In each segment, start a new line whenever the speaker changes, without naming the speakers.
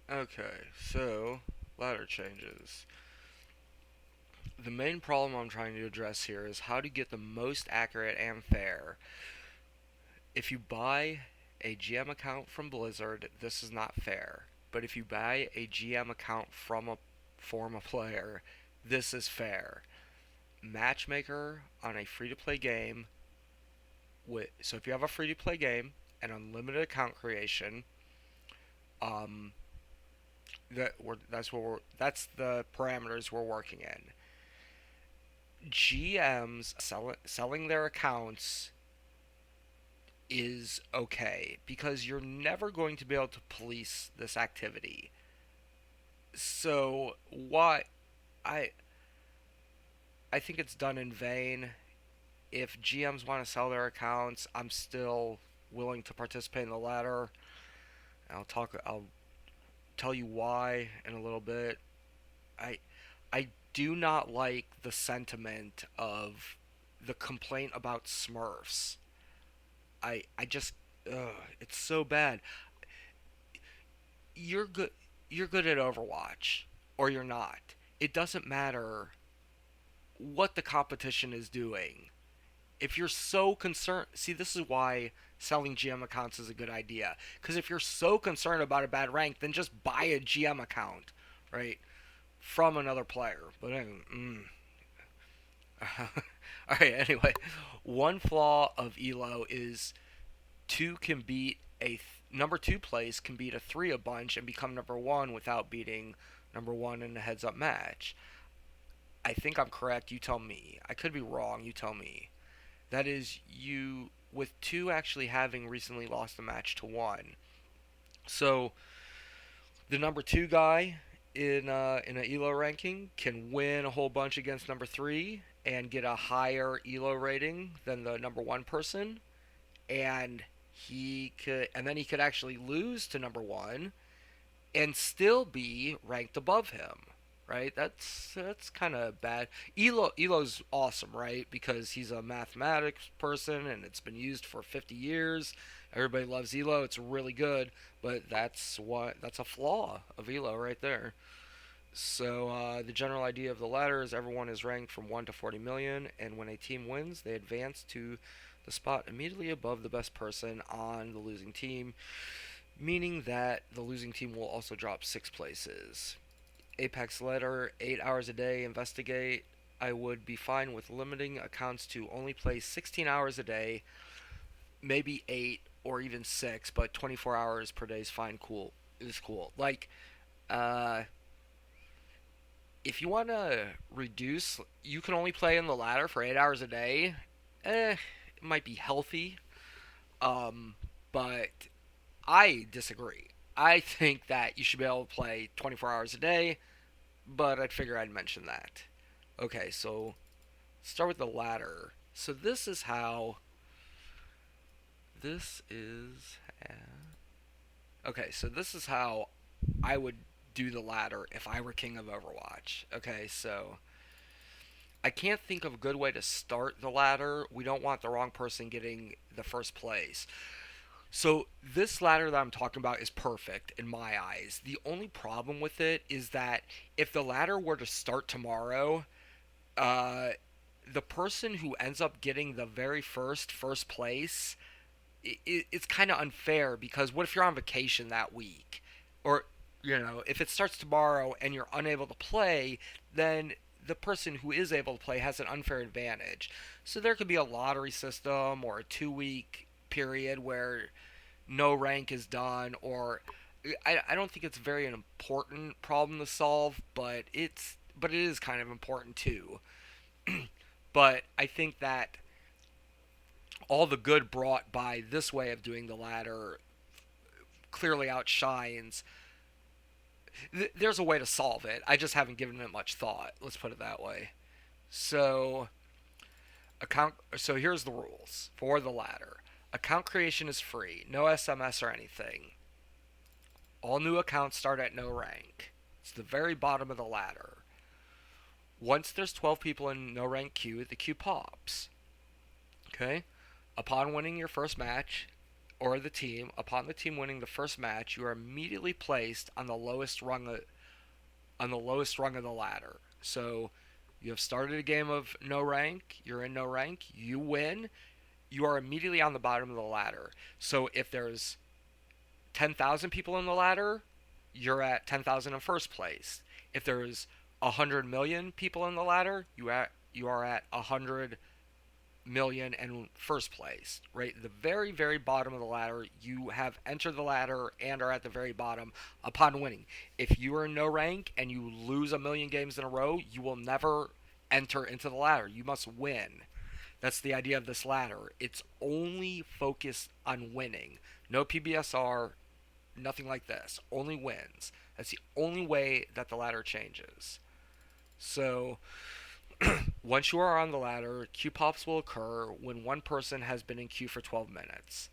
Okay, so ladder changes. The main problem I'm trying to address here is how to get the most accurate and fair. If you buy a GM account from Blizzard, this is not fair. But if you buy a GM account from a former player, this is fair. Matchmaker on a free to play game so if you have a free to play game and unlimited account creation, um, that's the parameters we're working in. GMs selling their accounts is okay because you're never going to be able to police this activity. So why I I think it's done in vain. If GMs want to sell their accounts, I'm still willing to participate in the ladder. I'll tell you why in a little bit. I I do not like the sentiment of the complaint about Smurfs. I just it's so bad. You're good you're good at Overwatch or you're not. It doesn't matter what the competition is doing. If you're so concerned, see, this is why selling GM accounts is a good idea. Because if you're so concerned about a bad rank, then just buy a GM account, right, from another player. But all right. Anyway, one flaw of Elo is two can beat number two place can beat a three a bunch and become number one without beating number one in a heads up match. I think I'm correct. You tell me. I could be wrong. You tell me. That is, you with two actually having recently lost a match to one. So the number two guy in a elo ranking can win a whole bunch against number three and get a higher elo rating than the number one person, and then he could actually lose to number one and still be ranked above him, right? That's kind of bad. Elo's awesome, right? Because he's a mathematics person and it's been used for 50 years. Everybody loves Elo. It's really good, but that's a flaw of Elo right there. So the general idea of the ladder is everyone is ranked from 1 to 40 million, and when a team wins, they advance to the spot immediately above the best person on the losing team, meaning that the losing team will also drop 6 places. Apex letter, 8 hours a day, investigate. I would be fine with limiting accounts to only play 16 hours a day, maybe 8 or even 6, but 24 hours per day is fine, cool. Is cool. Like, uh, if you want to reduce, you can only play in the ladder for 8 hours a day. It might be healthy, um, but I disagree. I think that you should be able to play 24 hours a day, but I'd figure I'd mention that. Okay, so start with the ladder. So this is how. This is. Okay, so this is how I would do the ladder if I were king of Overwatch. Okay, so I can't think of a good way to start the ladder. We don't want the wrong person getting the first place. So this ladder that I'm talking about is perfect in my eyes. The only problem with it is that if the ladder were to start tomorrow, uh, the person who ends up getting the very first place, it's kind of unfair because what if you're on vacation that week, or if it starts tomorrow and you're unable to play, then the person who is able to play has an unfair advantage. So there could be a lottery system or a 2 week period where no rank is done, or I don't think it's very an important problem to solve, but it is kind of important too. But I think that all the good brought by this way of doing the ladder clearly outshines. There's a way to solve it. I just haven't given it much thought. Let's put it that way. So So here's the rules for the ladder. Account creation is free. No SMS or anything. All new accounts start at no rank. It's the very bottom of the ladder. Once there's 12 people in no rank queue, the queue pops. Okay? Upon winning your first match, or the team, upon the team winning the first match, you are immediately placed on the lowest rung of the ladder. So you have started a game of no rank, you're in no rank, you win, you are immediately on the bottom of the ladder. So if there's 10,000 people in the ladder, you're at 10,000 in first place. If there's 100 million people in the ladder, you are at 100 million in first place, right? The very, very bottom of the ladder, you have entered the ladder and are at the very bottom upon winning. If you are in no rank and you lose a million games in a row, you will never enter into the ladder. You must win. That's the idea of this ladder. It's only focused on winning. No PBSR, nothing like this. Only wins. That's the only way that the ladder changes. So, once you are on the ladder, queue pops will occur when one person has been in queue for 12 minutes.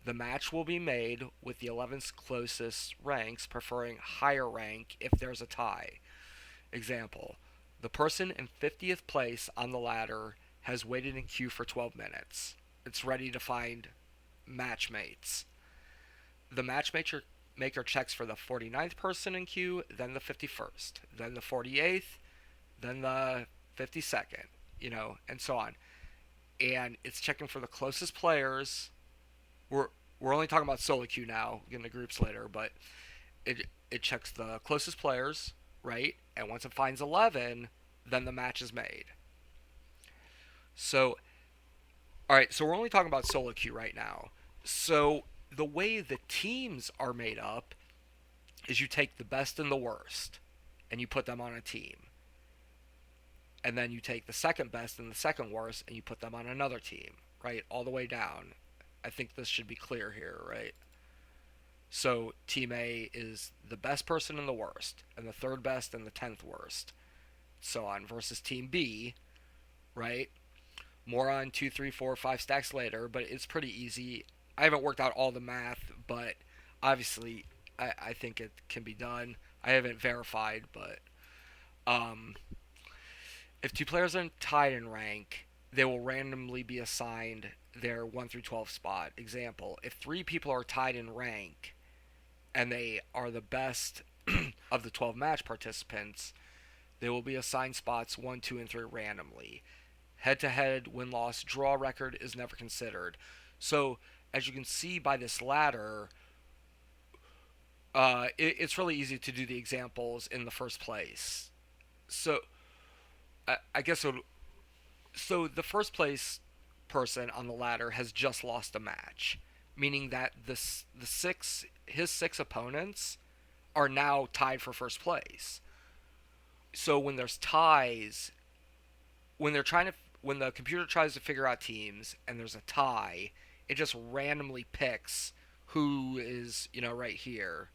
The match will be made with the 11th closest ranks preferring higher rank if there's a tie. Example: the person in 50th place on the ladder has waited in queue for 12 minutes. It's ready to find matchmates. The matchmaker checks for the 49th person in queue, then the 51st, then the 48th, then the 52nd, and so on. And it's checking for the closest players. We're only talking about solo queue now, get into groups later, but it checks the closest players, right? And once it finds 11, then the match is made. So, all right, so we're only talking about solo queue right now. So, the way the teams are made up is you take the best and the worst and you put them on a team. And then you take the second best and the second worst and you put them on another team, right? All the way down. I think this should be clear here, right? So Team A is the best person and the worst, and the third best and the 10th worst, so on, versus Team B, right? More on 2, 3, 4, 5 stacks later, but it's pretty easy. I haven't worked out all the math, but obviously I think it can be done. I haven't verified, but um, if two players are tied in rank, they will randomly be assigned their 1 through 12 spot. Example: if three people are tied in rank and they are the best of the 12 match participants, they will be assigned spots 1, 2, and 3 randomly. Head to head, win loss, draw record is never considered. So, as you can see by this ladder, it's really easy to do the examples in the first place. So, I guess so the first place person on the ladder has just lost a match, meaning that his six opponents are now tied for first place. So when there's ties, when the computer tries to figure out teams and there's a tie, it just randomly picks who is, right here,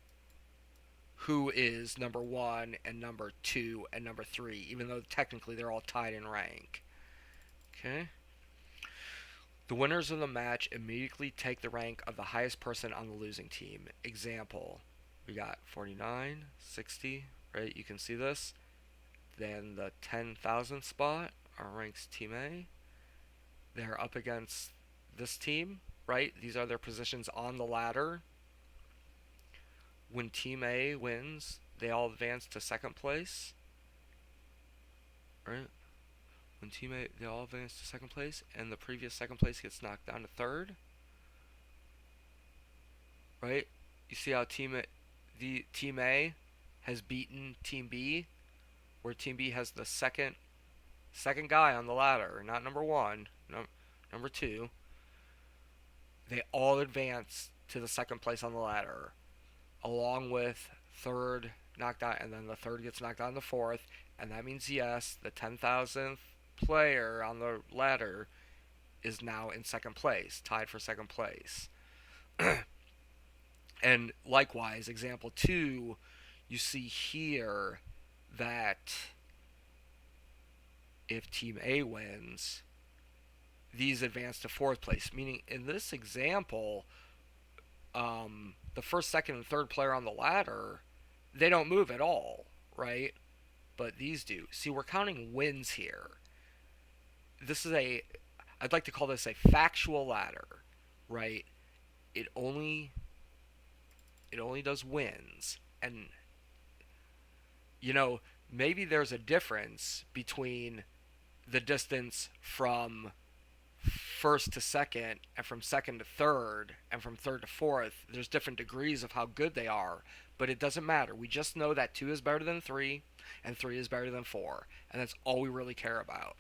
who is number 1 and number 2 and number 3, even though technically they're all tied in rank. Okay? The winners of the match immediately take the rank of the highest person on the losing team. Example: we got 49, 60, right? You can see this. Then the 10,000th spot are ranks Team A. They're up against this team, right? These are their positions on the ladder. When Team A wins, they all advance to second place, right? When Team A, they all advance to second place, and the previous second place gets knocked down to third, right? You see how Team A has beaten Team B, where Team B has the second guy on the ladder, not number 1, number 2. They all advance to the second place on the ladder, along with third knocked out, and then the third gets knocked out in the fourth, and that means yes, the 10,000th player on the ladder is now in second place, tied for second place. And likewise, example 2, you see here that if Team A wins, these advance to fourth place, meaning in this example, the first, second, and third player on the ladder, they don't move at all, right? But these do. See, we're counting wins here. I'd like to call this a factual ladder, right? it only it only does wins. And you know, maybe there's a difference between the distance from first to second and from second to third and from third to fourth. There's different degrees of how good they are, but it doesn't matter. We just know that 2 is better than 3 and 3 is better than 4, and that's all we really care about.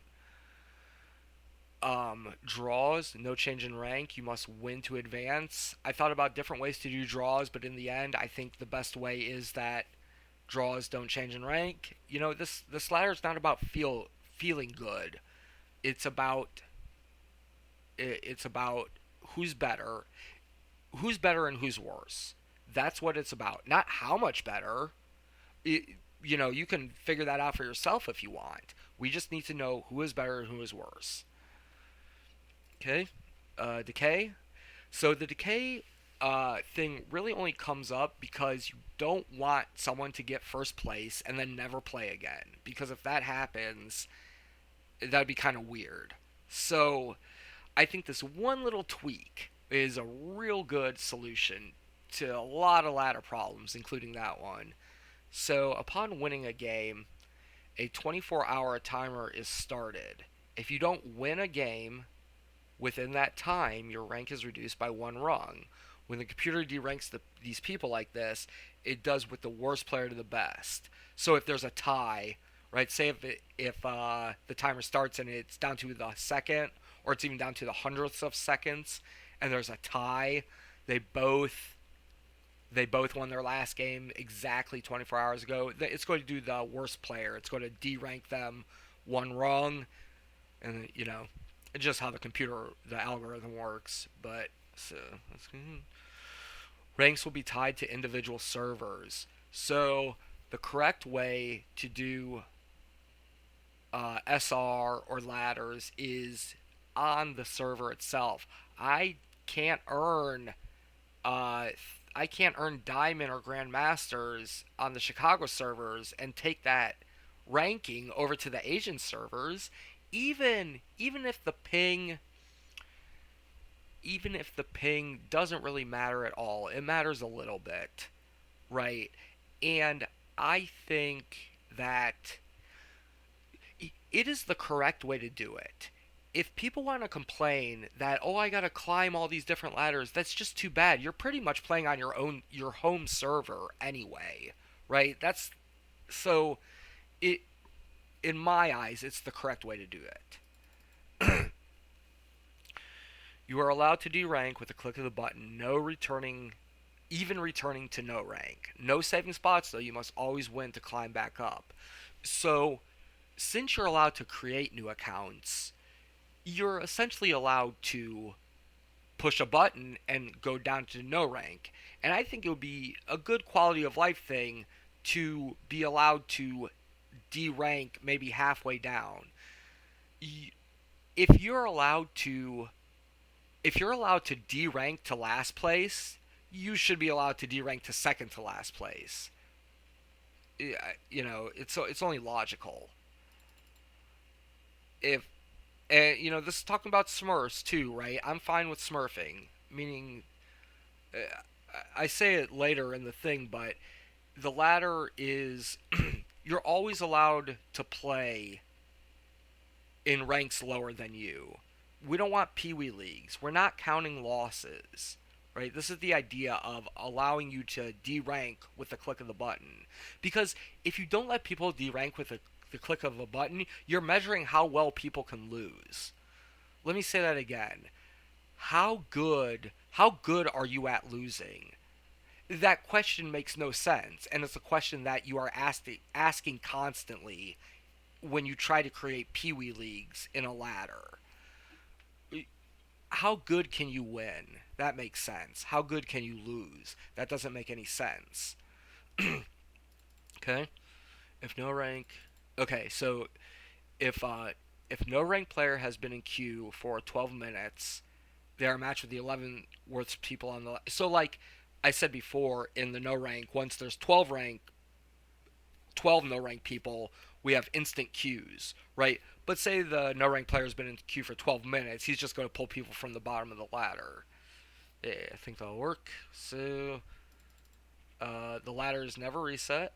Draws, no change in rank. You must win to advance. I thought about different ways to do draws, but in the end, I think the best way is that draws don't change in rank. This ladder is not about feeling good. It's about it's about who's better, and who's worse. That's what it's about. Not how much better. It, you can figure that out for yourself if you want. We just need to know who is better and who is worse. Okay, decay. So the decay thing really only comes up because you don't want someone to get first place and then never play again. Because if that happens, that'd be kind of weird. So I think this one little tweak is a real good solution to a lot of ladder problems, including that one. So upon winning a game, a 24-hour timer is started. If you don't win a game within that time, your rank is reduced by one rung. When the computer deranks these people like this, it does with the worst player to the best. So if there's a tie, right? Say if the timer starts and it's down to the second, or it's even down to the hundredths of seconds, and there's a tie, they both won their last game exactly 24 hours ago. It's going to do the worst player. It's going to derank them one rung, and it's just how the algorithm works. But so that's good. Ranks will be tied to individual servers. So the correct way to do SR or ladders is on the server itself. I can't earn uh, I can't earn diamond or grandmasters on the Chicago servers and take that ranking over to the Asian servers, even if the ping doesn't really matter at all. It matters a little bit, right? And I think that it is the correct way to do it. If people want to complain that, oh, I gotta climb all these different ladders, that's just too bad. You're pretty much playing on your home server anyway, right? That's so it in my eyes, it's the correct way to do it. You are allowed to derank with a click of the button. No returning, even returning to no rank. No saving spots though. You must always win to climb back up. So since you're allowed to create new accounts, you're essentially allowed to push a button and go down to no rank. And I think it would be a good quality of life thing to be allowed to derank maybe halfway down. If you're allowed to derank to last place, you should be allowed to derank to second to last place. It's only logical. If And this is talking about Smurfs too, right? I'm fine with smurfing, meaning uh, I say it later in the thing, but the ladder is you're always allowed to play in ranks lower than you. We don't want peewee leagues. We're not counting losses, right? This is the idea of allowing you to derank with the click of the button. Because if you don't let people derank with the click of a button, you're measuring how well people can lose. Let me say that again. How good are you at losing? That question makes no sense, and it's a question that you are asking constantly when you try to create peewee leagues in a ladder. How good can you win? That makes sense. How good can you lose? That doesn't make any sense. Okay? If no rank Okay, so if no ranked player has been in queue for 12 minutes, they are matched with the 11 worst people on the. So like I said before, in the no rank, once there's 12 no rank people, we have instant queues, right? But say the no rank player has been in queue for 12 minutes, he's just going to pull people from the bottom of the ladder. Yeah, I think that'll work. So the ladder is never reset,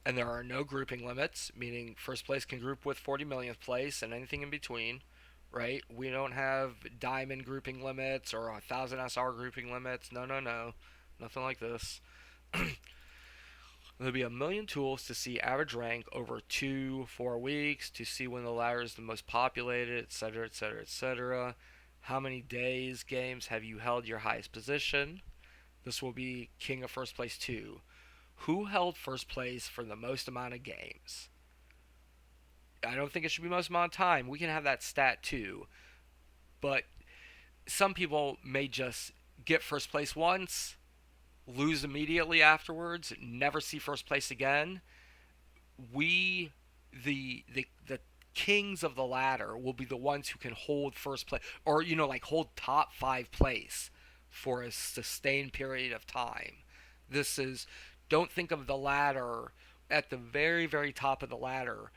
and there are no grouping limits, meaning first place can group with 40 millionth place and anything in between, right? We don't have diamond grouping limits or 1,000 SR grouping limits. No, no, no. Nothing like this. There'll be a million tools to see average rank over 2, 4 weeks, to see when the ladder is the most populated, etc., etc., etc. How many days, games have you held your highest position? This will be King of First Place 2. Who held first place for the most amount of games? I don't think it should be most amount of time. We can have that stat too. But some people may just get first place once, lose immediately afterwards, never see first place again. We, the kings of the ladder, will be the ones who can hold first place, or like hold top 5 place for a sustained period of time. This is, don't think of the ladder at the very, very top of the ladder.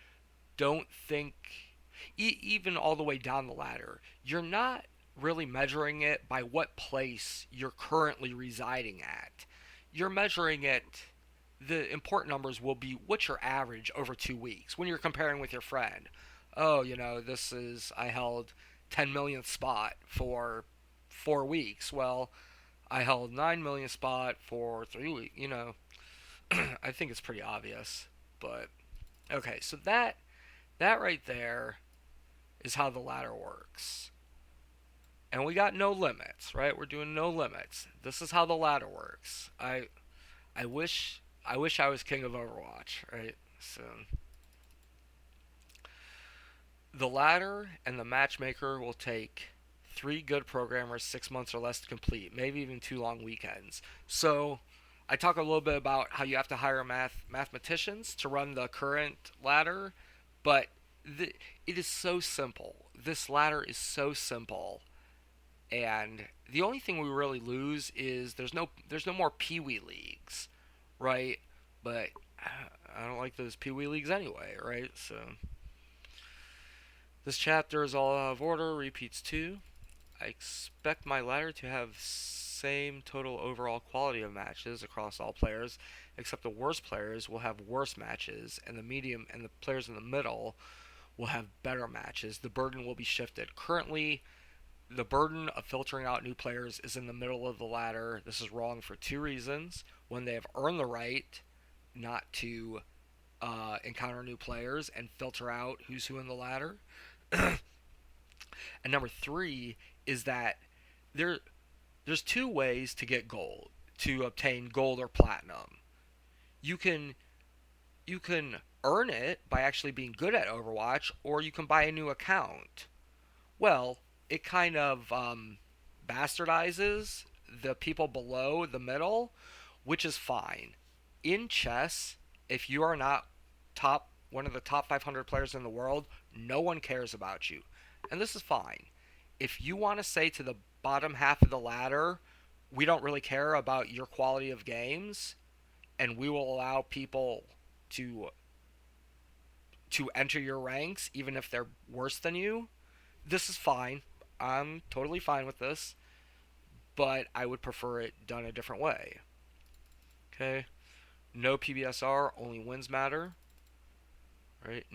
Don't think, even all the way down the ladder, you're not really measuring it by what place you're currently residing at. You're measuring it, the important numbers will be what's your average over 2 weeks when you're comparing with your friend. Oh, this is, I held 10 millionth spot for 4 weeks. Well, I held 9 millionth spot for 3 weeks. I think it's pretty obvious. But okay, so that right there is how the ladder works. And we got no limits, right? We're doing no limits. This is how the ladder works. I wish I was king of Overwatch, right? So the ladder and the matchmaker will take 3 good programmers 6 months or less to complete, maybe even 2 long weekends. So I talk a little bit about how you have to hire mathematicians to run the current ladder, but it is so simple. This ladder is so simple, and the only thing we really lose is there's no more Pee Wee leagues, right? But I don't like those Pee Wee leagues anyway, right? So this chapter is all out of order. Repeats 2. I expect my ladder to have same total overall quality of matches across all players, except the worst players will have worse matches, and the medium and the players in the middle will have better matches. The burden will be shifted. Currently, the burden of filtering out new players is in the middle of the ladder. This is wrong for 2 reasons. One, they have earned the right not to encounter new players and filter out who's who in the ladder. And number 3 is that there there's 2 ways to get gold, to obtain gold or platinum. You can you can earn it by actually being good at Overwatch, or you can buy a new account. Well, it kind of bastardizes the people below the middle, which is fine. In chess, if you are not one of the top 500 players in the world, no one cares about you. And this is fine. If you want to say to the bottom half of the ladder, we don't really care about your quality of games, and we will allow people to enter your ranks even if they're worse than you, this is fine. I'm totally fine with this, but I would prefer it done a different way. Okay? No PBSR, only wins matter. Right?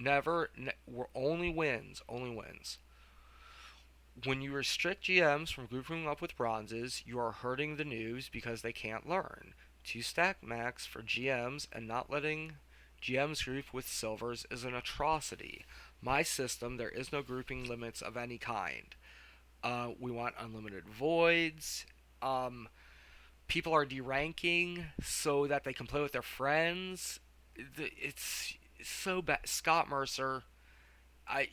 We're only wins, only wins. When you restrict GMs from grouping up with bronzes, you are hurting the noobs because they can't learn. 2 stack max for GMs and not letting GMs group with silvers is an atrocity. My system, there is no grouping limits of any kind. We want unlimited voids. People are deranking so that they can play with their friends. It's so bad. Scott Mercer, I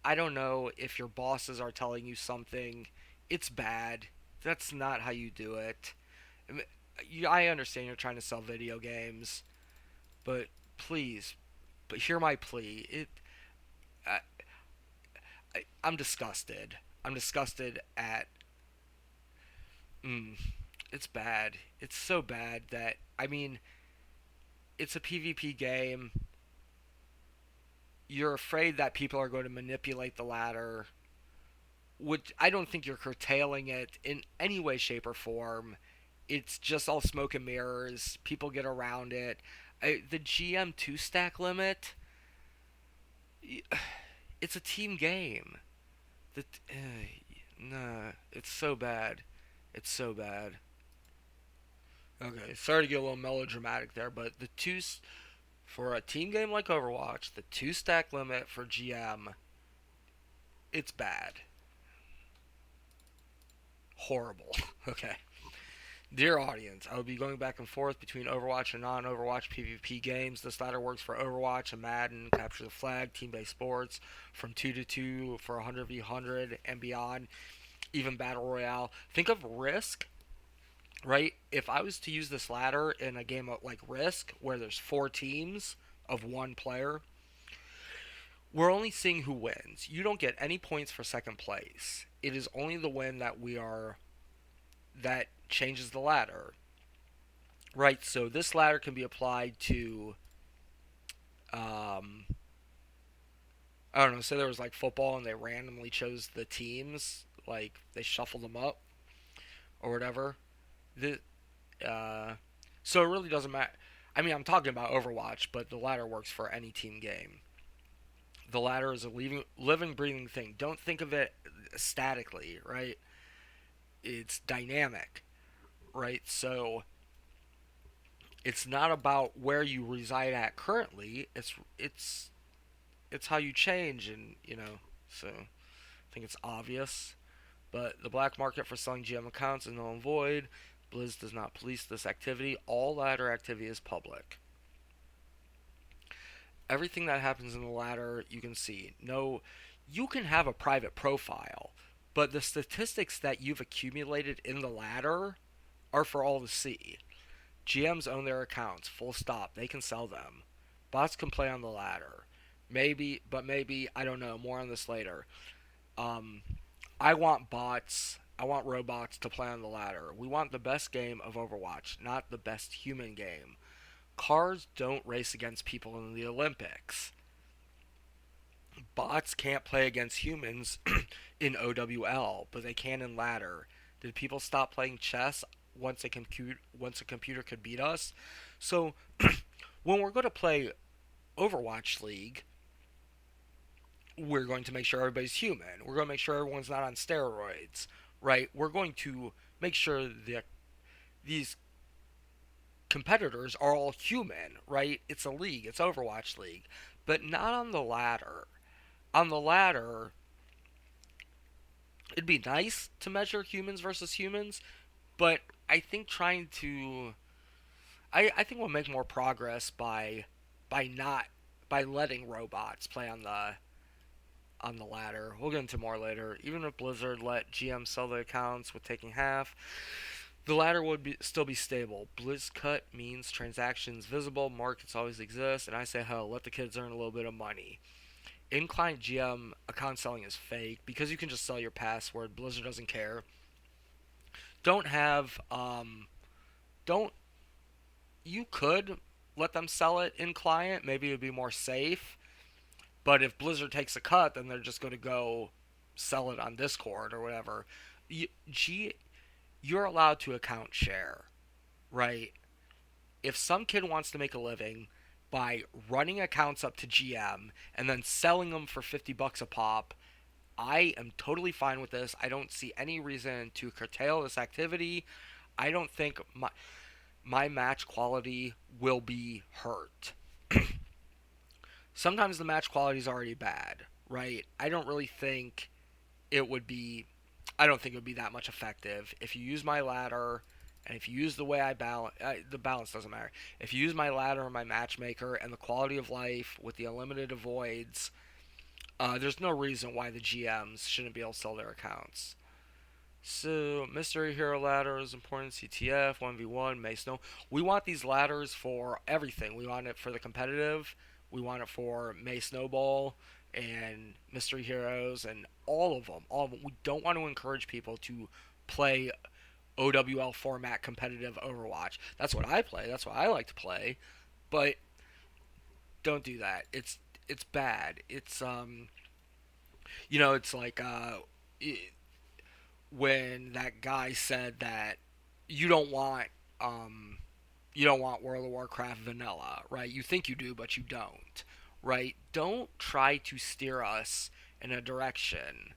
I don't know if your bosses are telling you something. It's bad. That's not how you do it. I understand you're trying to sell video games, but please, but hear my plea. I, I'm disgusted. I'm disgusted at. Mm, it's bad. It's so bad that, I mean, it's a PvP game. You're afraid that people are going to manipulate the ladder which I don't think you're curtailing it in any way, shape, or form. It's just all smoke and mirrors. People get around it. The GM two stack limit, it's a team game. The nah, it's so bad. It's so bad. Okay, sorry to get a little melodramatic there, but for a team game like Overwatch, the two stack limit for GM, it's bad. Horrible. Okay. Dear audience, I will be going back and forth between Overwatch and non Overwatch PvP games. This ladder works for Overwatch and Madden, Capture the Flag, team based sports, from 2 to 2 for 100v100 and beyond, even Battle Royale. Think of Risk, right? If I was to use this ladder in a game like Risk, where there's four teams of one player, we're only seeing who wins. You don't get any points for second place. It is only the win that changes the ladder. Right, so this ladder can be applied to, um, I don't know, say there was like football and they randomly chose the teams, like they shuffled them up or whatever. The, uh, so it really doesn't matter. I mean, I'm talking about Overwatch, but the ladder works for any team game. The ladder is a living, breathing thing. Don't think of it statically, right? It's dynamic, right? So it's not about where you reside at currently. It's how you change, and So I think it's obvious. But the black market for selling GM accounts is null and void. Blizz does not police this activity. All ladder activity is public. Everything that happens in the ladder you can see. No, you can have a private profile, but the statistics that you've accumulated in the ladder are for all to see. GMs own their accounts, full stop. They can sell them. Bots can play on the ladder. Maybe, I don't know. More on this later. Um, I want bots. I want robots to play on the ladder. We want the best game of Overwatch, not the best human game. Cars don't race against people in the Olympics. Bots can't play against humans in OWL, but they can in ladder. Did people stop playing chess once a computer could beat us? So when we're going to play Overwatch League, we're going to make sure everybody's human. We're going to make sure everyone's not on steroids, right? We're going to make sure that these competitors are all human, right? It's a league, it's Overwatch League, but not on the ladder. On the ladder, it'd be nice to measure humans versus humans, but I think I think we'll make more progress by not by letting robots play on the ladder. We'll get into more later. Even if Blizzard let GM sell the accounts with taking half, the ladder would still be stable. BlizzCut means transactions visible, markets always exist, and I say hell, let the kids earn a little bit of money. In-client GM account selling is fake because you can just sell your password. Blizzard doesn't care. Don't have don't You could let them sell it in client. Maybe it would be more safe. But if Blizzard takes a cut, then they're just going to go sell it on Discord or whatever. You're allowed to account share, right? If some kid wants to make a living by running accounts up to GM and then selling them for $50 a pop, I am totally fine with this. I don't see any reason to curtail this activity. I don't think my match quality will be hurt. Sometimes the match quality is already bad, right? It would be I don't think it would be that much effective if you use my ladder and if you use the way I balance. The balance doesn't matter. If you use my ladder and my matchmaker and the quality of life with the unlimited avoids, there's no reason why the GMs shouldn't be able to sell their accounts. So, Mystery Hero ladder is important. CTF, 1v1, Mace, no. We want these ladders for everything. We want it for the competitive. We want it for May Snowball and Mystery Heroes and all of them. All of them. We don't want to encourage people to play OWL format competitive Overwatch. That's what I play. That's what I like to play. But don't do that. It's bad. It's it's like when that guy said that you don't want um, you don't want World of Warcraft vanilla, right? You think you do, but you don't, right? Don't try to steer us in a direction.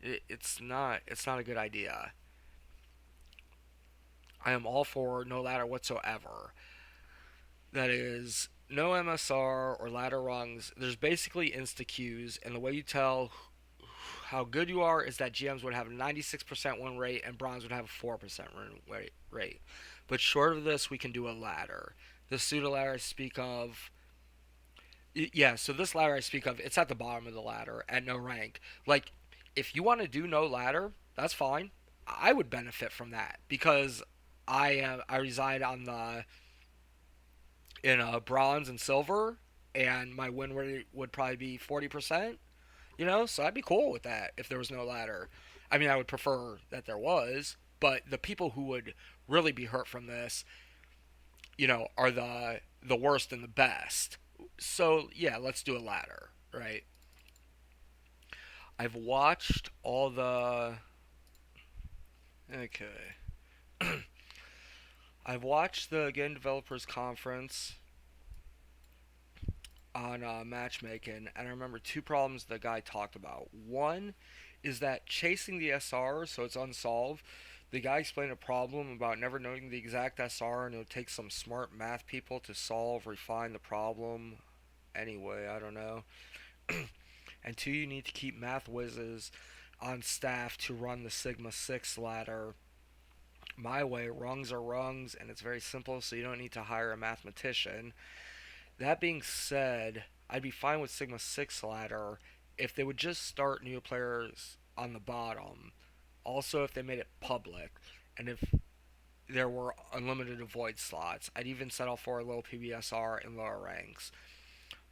It's not a good idea. I am all for no ladder whatsoever. That is no MSR or ladder rungs. There's basically insta queues, and the way you tell how good you are is that GMs would have a 96% win rate and bronze would have a 4% win rate. But short of this, we can do a ladder. The pseudo ladder I speak of, yeah, so this ladder I speak of, it's at the bottom of the ladder at no rank. Like, if you want to do no ladder, that's fine. I would benefit from that because I reside on the in bronze and silver, and my win rate would probably be 40%. So I'd be cool with that if there was no ladder. I mean, I would prefer that there was, but the people who would really be hurt from this, are the worst and the best. So yeah, let's do a ladder, right? I've watched all the okay. I've watched the Game Developers Conference on matchmaking, and I remember two problems the guy talked about. One is that chasing the SR, so it's unsolved. The guy explained a problem about never knowing the exact SR, and it would take some smart math people to refine the problem. Anyway, I don't know. And two, you need to keep math whizzes on staff to run the Sigma 6 ladder my way. Rungs are rungs, and it's very simple, so you don't need to hire a mathematician. That being said, I'd be fine with Sigma 6 ladder if they would just start new players on the bottom. Also, if they made it public, and if there were unlimited avoid slots, I'd even settle for a low PBSR in lower ranks.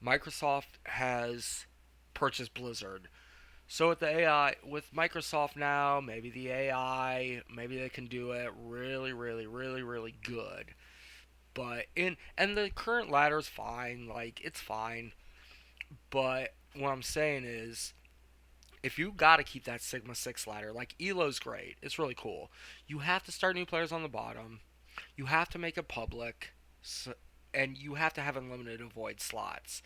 Microsoft has purchased Blizzard. So with the AI, with Microsoft now, maybe the AI, maybe they can do it really, really, really, really good. But and the current ladder is fine, like it's fine. But what I'm saying is, if you gotta keep that Sigma 6 ladder, like Elo's great, it's really cool. You have to start new players on the bottom. You have to make it public, so, and you have to have unlimited avoid slots.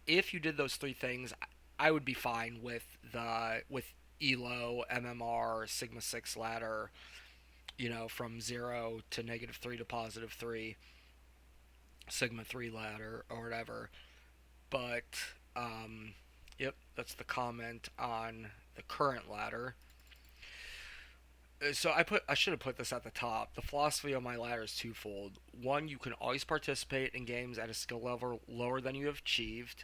If you did those three things, I would be fine with Elo, MMR, Sigma 6 ladder. From 0 to -3 to +3, Sigma 3 ladder or whatever. But yep, that's the comment on the current ladder. So I should have put this at the top. The philosophy of my ladder is twofold. One, you can always participate in games at a skill level lower than you have achieved.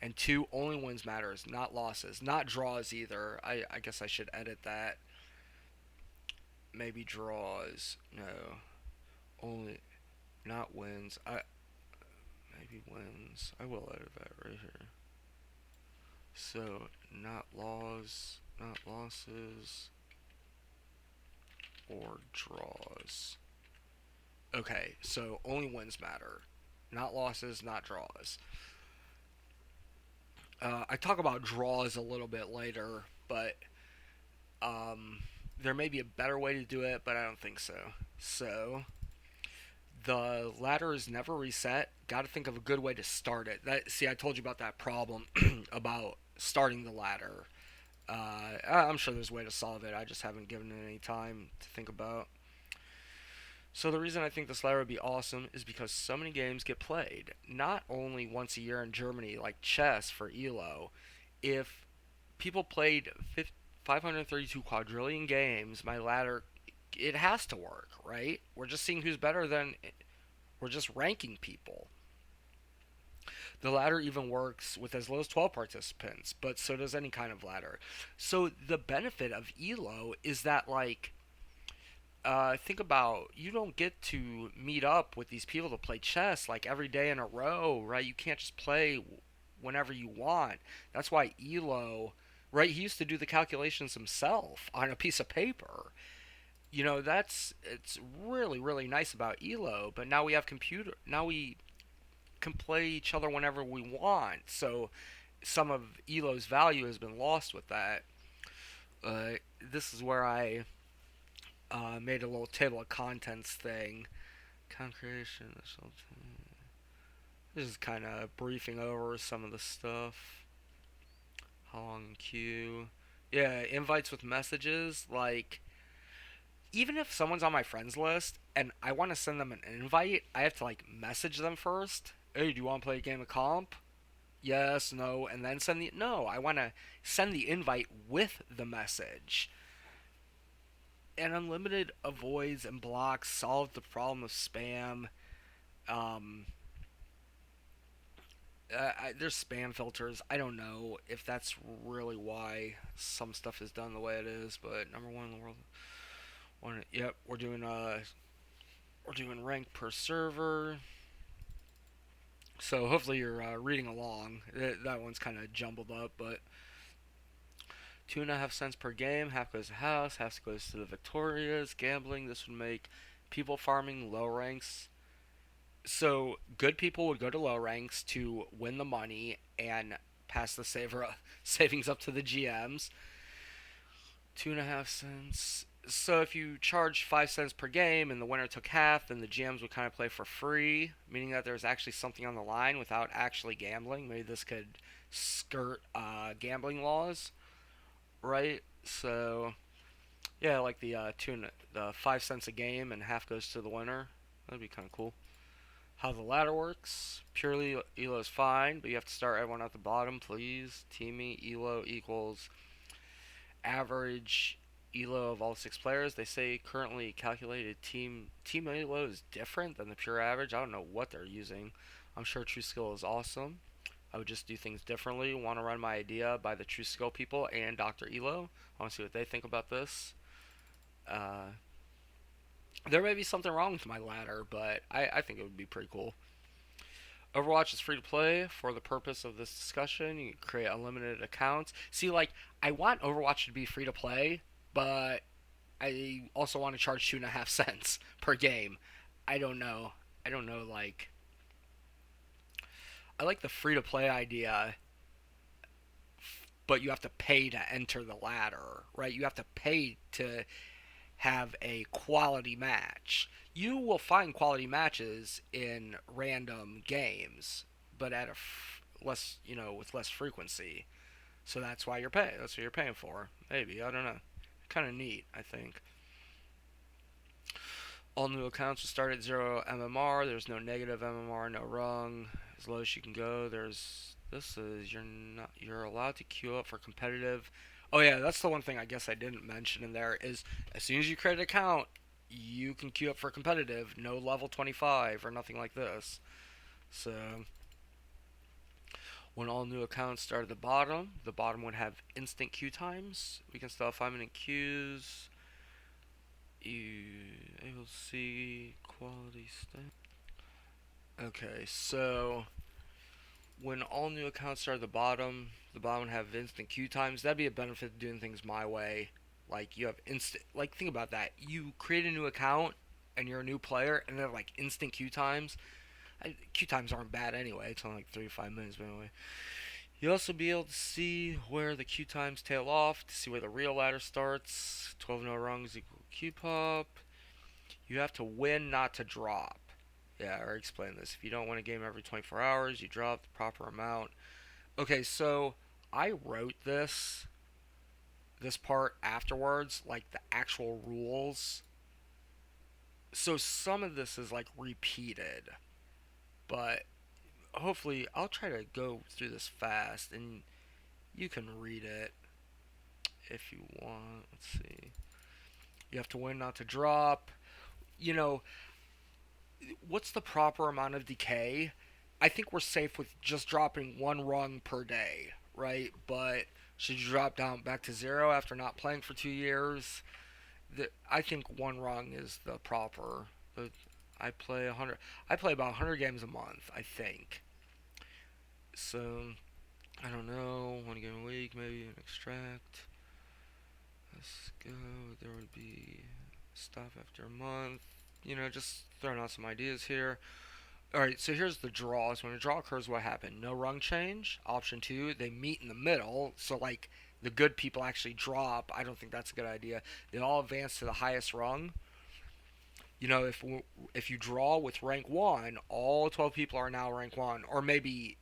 And two, only wins matters, not losses, not draws either. I guess I should edit that. Maybe draws. No, only not wins. I maybe wins. I will edit that right here. So not not losses or draws. Okay, so only wins matter, not losses, not draws. I talk about draws a little bit later, but um, there may be a better way to do it, but I don't think so. So the ladder is never reset. Got to think of a good way to start it. I told you about that problem about starting the ladder. I'm sure there's a way to solve it. I just haven't given it any time to think about. So the reason I think this ladder would be awesome is because so many games get played. Not only once a year in Germany, like chess for ELO. If people played 532 quadrillion games, my ladder, it has to work, right? We're just seeing who's better than. We're just ranking people. The ladder even works with as low as 12 participants, but so does any kind of ladder. So the benefit of ELO is that, like, think about, you don't get to meet up with these people to play chess like every day in a row, right? You can't just play whenever you want. That's why Elo, right? He used to do the calculations himself on a piece of paper. It's really really nice about Elo. But now we have computer. Now we can play each other whenever we want. So some of Elo's value has been lost with that. This is where I made a little table of contents thing. Content creation. This is kind of briefing over some of the stuff. How long queue? Yeah, invites with messages. Like, even if someone's on my friends list and I want to send them an invite, I have to like message them first. Hey, do you want to play a game of comp? Yes, no, and then send the no. I want to send the invite with the message. And unlimited avoids and blocks solve the problem of spam. Um, there's spam filters. I don't know if that's really why some stuff is done the way it is, but number one in the world. One, yep, we're doing rank per server. So hopefully you're reading along. That one's kind of jumbled up, but 2.5 cents per game. Half goes to house, half goes to the Victorias. Gambling. This would make people farming low ranks. So good people would go to low ranks to win the money and pass the savings up to the GMs. 2.5 cents. So if you charge 5 cents per game and the winner took half, then the GMs would kind of play for free, meaning that there's actually something on the line without actually gambling. Maybe this could skirt gambling laws, right? So yeah, like the 5 cents a game and half goes to the winner. That'd be kind of cool. How the ladder works. Purely elo is fine, but you have to start everyone at the bottom, please. Teamy elo equals average elo of all 6 players. They say currently calculated team elo is different than the pure average. I don't know what they're using. I'm sure True Skill is awesome. I would just do things differently. Want to run my idea by the True Skill people and Dr. Elo. I want to see what they think about this. Uh, there may be something wrong with my ladder, but I think it would be pretty cool. Overwatch is free to play for the purpose of this discussion. You can create unlimited accounts. See, like, I want Overwatch to be free to play, but I also want to charge 2.5 cents per game. I don't know. I don't know, like, I like the free to play idea, but you have to pay to enter the ladder, right? You have to pay to have a quality match. You will find quality matches in random games, but at a less, with less frequency. So that's why you're paying. That's what you're paying for. Maybe I don't know. Kind of neat, I think. All new accounts will start at 0 MMR. There's no negative MMR, no rung. As low as you can go. There's this is you're allowed to queue up for competitive. Oh yeah, that's the one thing I guess I didn't mention in there is as soon as you create an account, you can queue up for competitive. No level 25 or nothing like this. So when all new accounts start at the bottom would have instant queue times. We can still have 5-minute queues. You able to see quality stuff. Okay, so when all new accounts start at the bottom would have instant queue times. That'd be a benefit of doing things my way. Like you have instant. Like think about that. You create a new account and you're a new player, and they have like instant queue times. Queue times aren't bad anyway. It's only like 3 to 5 minutes, but anyway. You'll also be able to see where the queue times tail off, to see where the real ladder starts. 12 no rungs equal queue pop. You have to win, not to drop. Yeah, I already explained this. If you don't win a game every 24 hours, you drop the proper amount. Okay, so I wrote this part afterwards, like the actual rules. So some of this is like repeated, but hopefully I'll try to go through this fast and you can read it if you want. Let's see. You have to win not to drop. You know, what's the proper amount of decay? I think we're safe with just dropping one rung per day, right? But should you drop down back to 0 after not playing for 2 years? I think one rung is the proper. But I play 100. I play about 100 games a month, I think. So I don't know. One game a week, maybe an extract. Let's go. There would be stuff after a month. Just throwing out some ideas here. Alright, so here's the draw. So when a draw occurs, what happened? No rung change. Option 2, they meet in the middle. So, like, the good people actually drop. I don't think that's a good idea. They all advance to the highest rung. You know, if you draw with rank one, all 12 people are now rank one, or maybe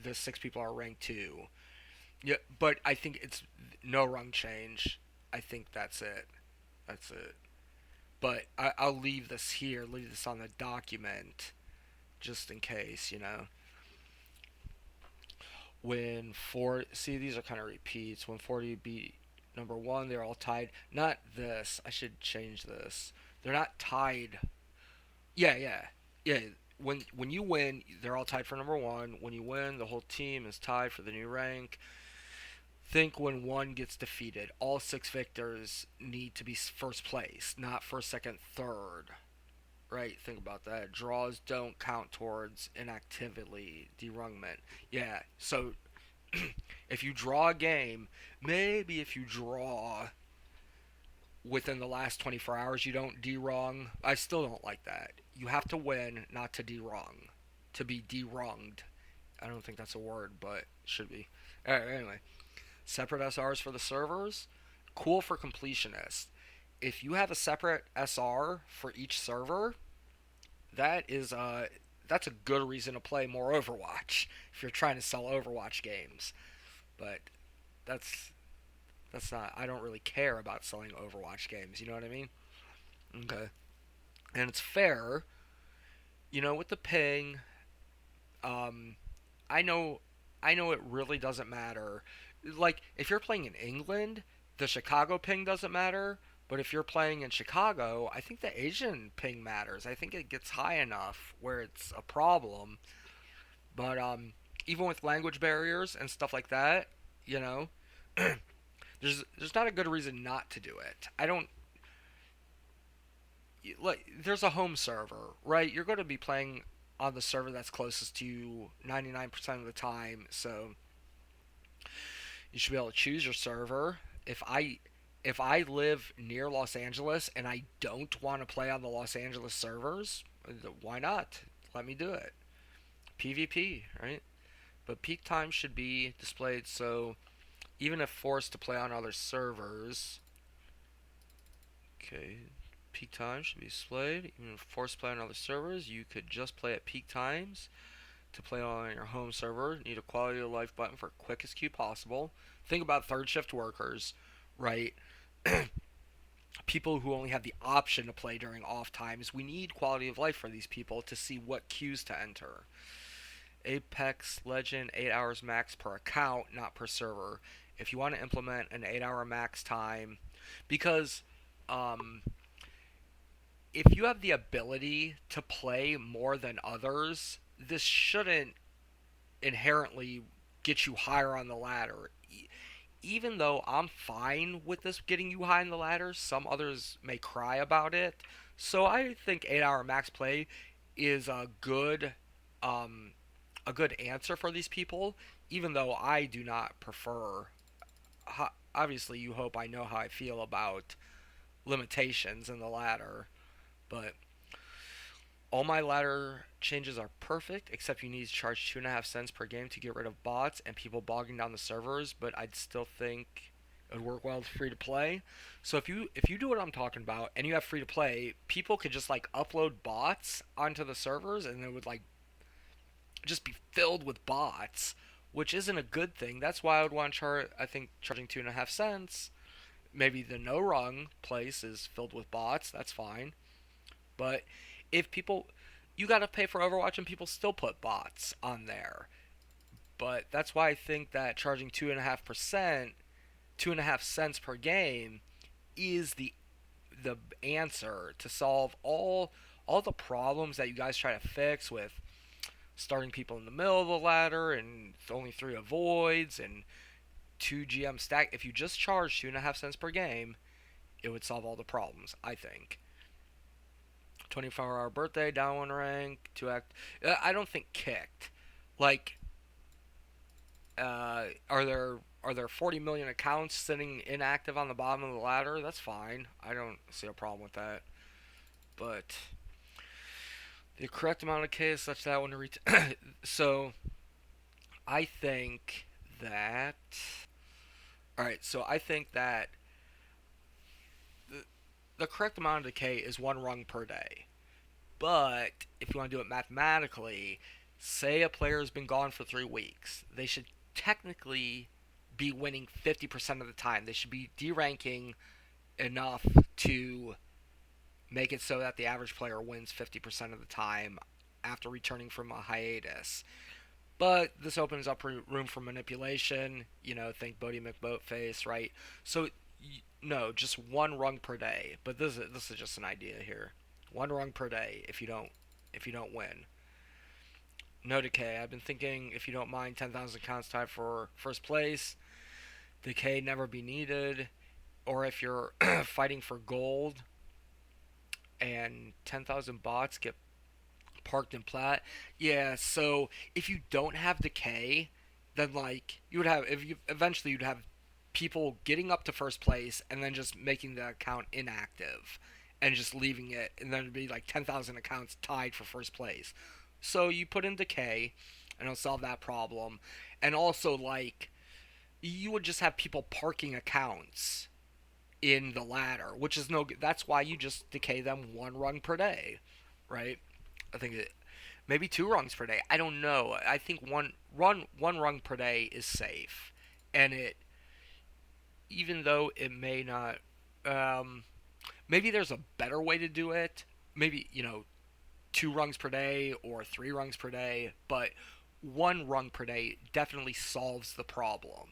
the 6 people are rank two. Yeah, but I think it's no rung change. I think that's it. That's it. But I'll leave this here. Leave this on the document just in case. When four, see, these are kind of repeats. When 40 beat number one, they're all tied. Not this. I should change this. They're not tied. Yeah, yeah, yeah. When you win, they're all tied for number one. When you win, the whole team is tied for the new rank. Think when one gets defeated, all 6 victors need to be first place, not first, second, third. Right? Think about that. Draws don't count towards inactivity derungment. Yeah. So if you draw a game, maybe if you draw within the last 24 hours, you don't derung. I still don't like that. You have to win, not to derung. To be derunged. I don't think that's a word, but it should be. Alright, anyway. Separate SRs for the servers. Cool for completionists. If you have a separate SR for each server, that is that's a good reason to play more Overwatch if you're trying to sell Overwatch games. But that's that's not. I don't really care about selling Overwatch games. You know what I mean? Okay. And it's fair. With the ping, um, I know, I know it really doesn't matter. Like if you're playing in England, the Chicago ping doesn't matter. But if you're playing in Chicago, I think the Asian ping matters. I think it gets high enough where it's a problem. But even with language barriers and stuff like that, you know, there's not a good reason not to do it. I don't like. There's a home server, right? You're going to be playing on the server that's closest to you 99% of the time, so you should be able to choose your server. If I live near Los Angeles and I don't want to play on the Los Angeles servers, why not? Let me do it. PvP, right? But peak time should be displayed so even if forced to play on other servers, okay, peak time should be displayed. Even if forced to play on other servers, you could just play at peak times. To play on your home server, need a quality of life button for quickest queue possible. Think about third shift workers, right? People who only have the option to play during off times. We need quality of life for these people to see what queues to enter. Apex Legend 8 hours max per account, not per server. If you want to implement an 8-hour max time, because um, if you have the ability to play more than others, this shouldn't inherently get you higher on the ladder. Even though I'm fine with this getting you high on the ladder, some others may cry about it. So I think 8-hour max play is um, a good answer for these people. Even though I do not prefer. Obviously, you hope I know how I feel about limitations in the ladder, but all my ladder changes are perfect, except you need to charge 2.5 cents per game to get rid of bots and people bogging down the servers. But I'd still think it would work well with free to play. So if you do what I'm talking about and you have free to play, people could just like upload bots onto the servers and it would like just be filled with bots, which isn't a good thing. That's why I would want to charge. I think charging 2.5 cents. Maybe the no rung place is filled with bots. That's fine. But if people, you got to pay for Overwatch and people still put bots on there. But that's why I think that charging 2.5%, 2.5 cents per game, is the answer to solve all the problems that you guys try to fix with starting people in the middle of the ladder and only 3 avoids and 2 GM stack. If you just charge 2.5 cents per game, it would solve all the problems, I think. 24-hour birthday, down one rank, 2 act. I don't think kicked. Like, are there 40 million accounts sitting inactive on the bottom of the ladder? That's fine. I don't see a problem with that. But the correct amount of K is such that when so I think that All right, so I think that the, the correct amount of decay is one rung per day. But if you want to do it mathematically, say a player has been gone for 3 weeks, they should technically be winning 50% of the time. They should be deranking enough to make it so that the average player wins 50% of the time after returning from a hiatus. But this opens up room for manipulation. Think Bodie McBoatface, right? So, no, just one rung per day. But this is just an idea here. One rung per day if you don't win. No decay. I've been thinking if you don't mind 10,000 counts tied for first place, decay never be needed. Or if you're fighting for gold and 10,000 bots get parked in plat. Yeah, so if you don't have decay, then like you would have if you eventually you'd have people getting up to first place and then just making the account inactive and just leaving it, and then it'd be like 10,000 accounts tied for first place. So you put in decay and it'll solve that problem. And also like you would just have people parking accounts in the ladder, which is no. That's why you just decay them one rung per day, right? I think maybe 2 rungs per day. I don't know. I think one rung per day is safe, and it even though it may not. Maybe there's a better way to do it. Maybe 2 rungs per day or 3 rungs per day, but one rung per day definitely solves the problem.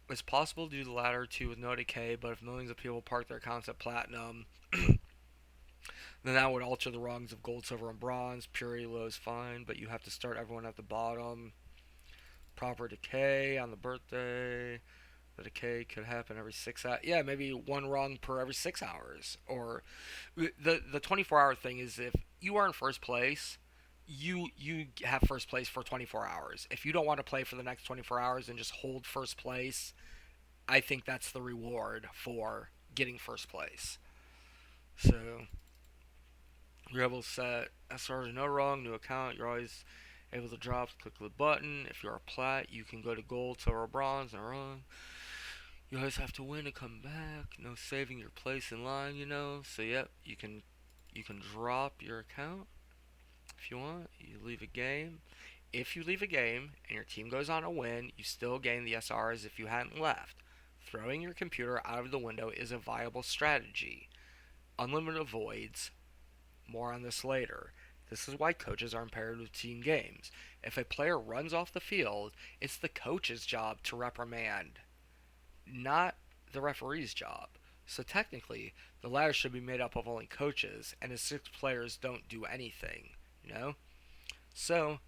It's possible to do the latter two with no decay, but if millions of people park their accounts at platinum, then that would alter the rungs of gold, silver, and bronze. Purity low is fine, but you have to start everyone at the bottom. Proper decay on the birthday. The decay could happen every 6 hours. Yeah, maybe one rung per every 6 hours. Or the 24-hour thing is if you are in first place, you have first place for 24 hours. If you don't want to play for the next 24 hours and just hold first place, I think that's the reward for getting first place. So you're able to set SR to no wrong, new account. You're always able to drop, click the button. If you're a plat, you can go to gold, silver, bronze, no wrong. You always have to win to come back. No saving your place in line. So yep, you can drop your account if you want. You leave a game. If you leave a game and your team goes on a win, you still gain the SR as if you hadn't left. Throwing your computer out of the window is a viable strategy. Unlimited voids. More on this later. This is why coaches are impaired with team games. If a player runs off the field, it's the coach's job to reprimand, not the referee's job. So technically, the ladder should be made up of only coaches, and his 6 players don't do anything. So,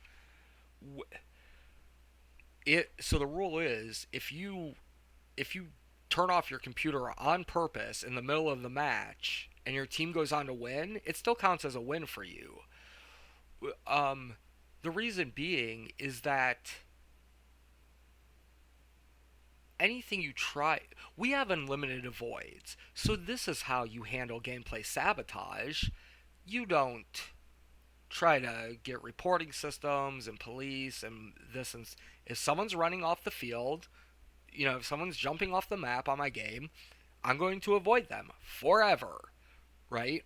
so the rule is if you turn off your computer on purpose in the middle of the match and your team goes on to win, it still counts as a win for you. Um, the reason being is that anything you try, we have unlimited avoids. So this is how you handle gameplay sabotage. You don't try to get reporting systems and police and this and if someone's running off the field, if someone's jumping off the map on my game, I'm going to avoid them forever, right?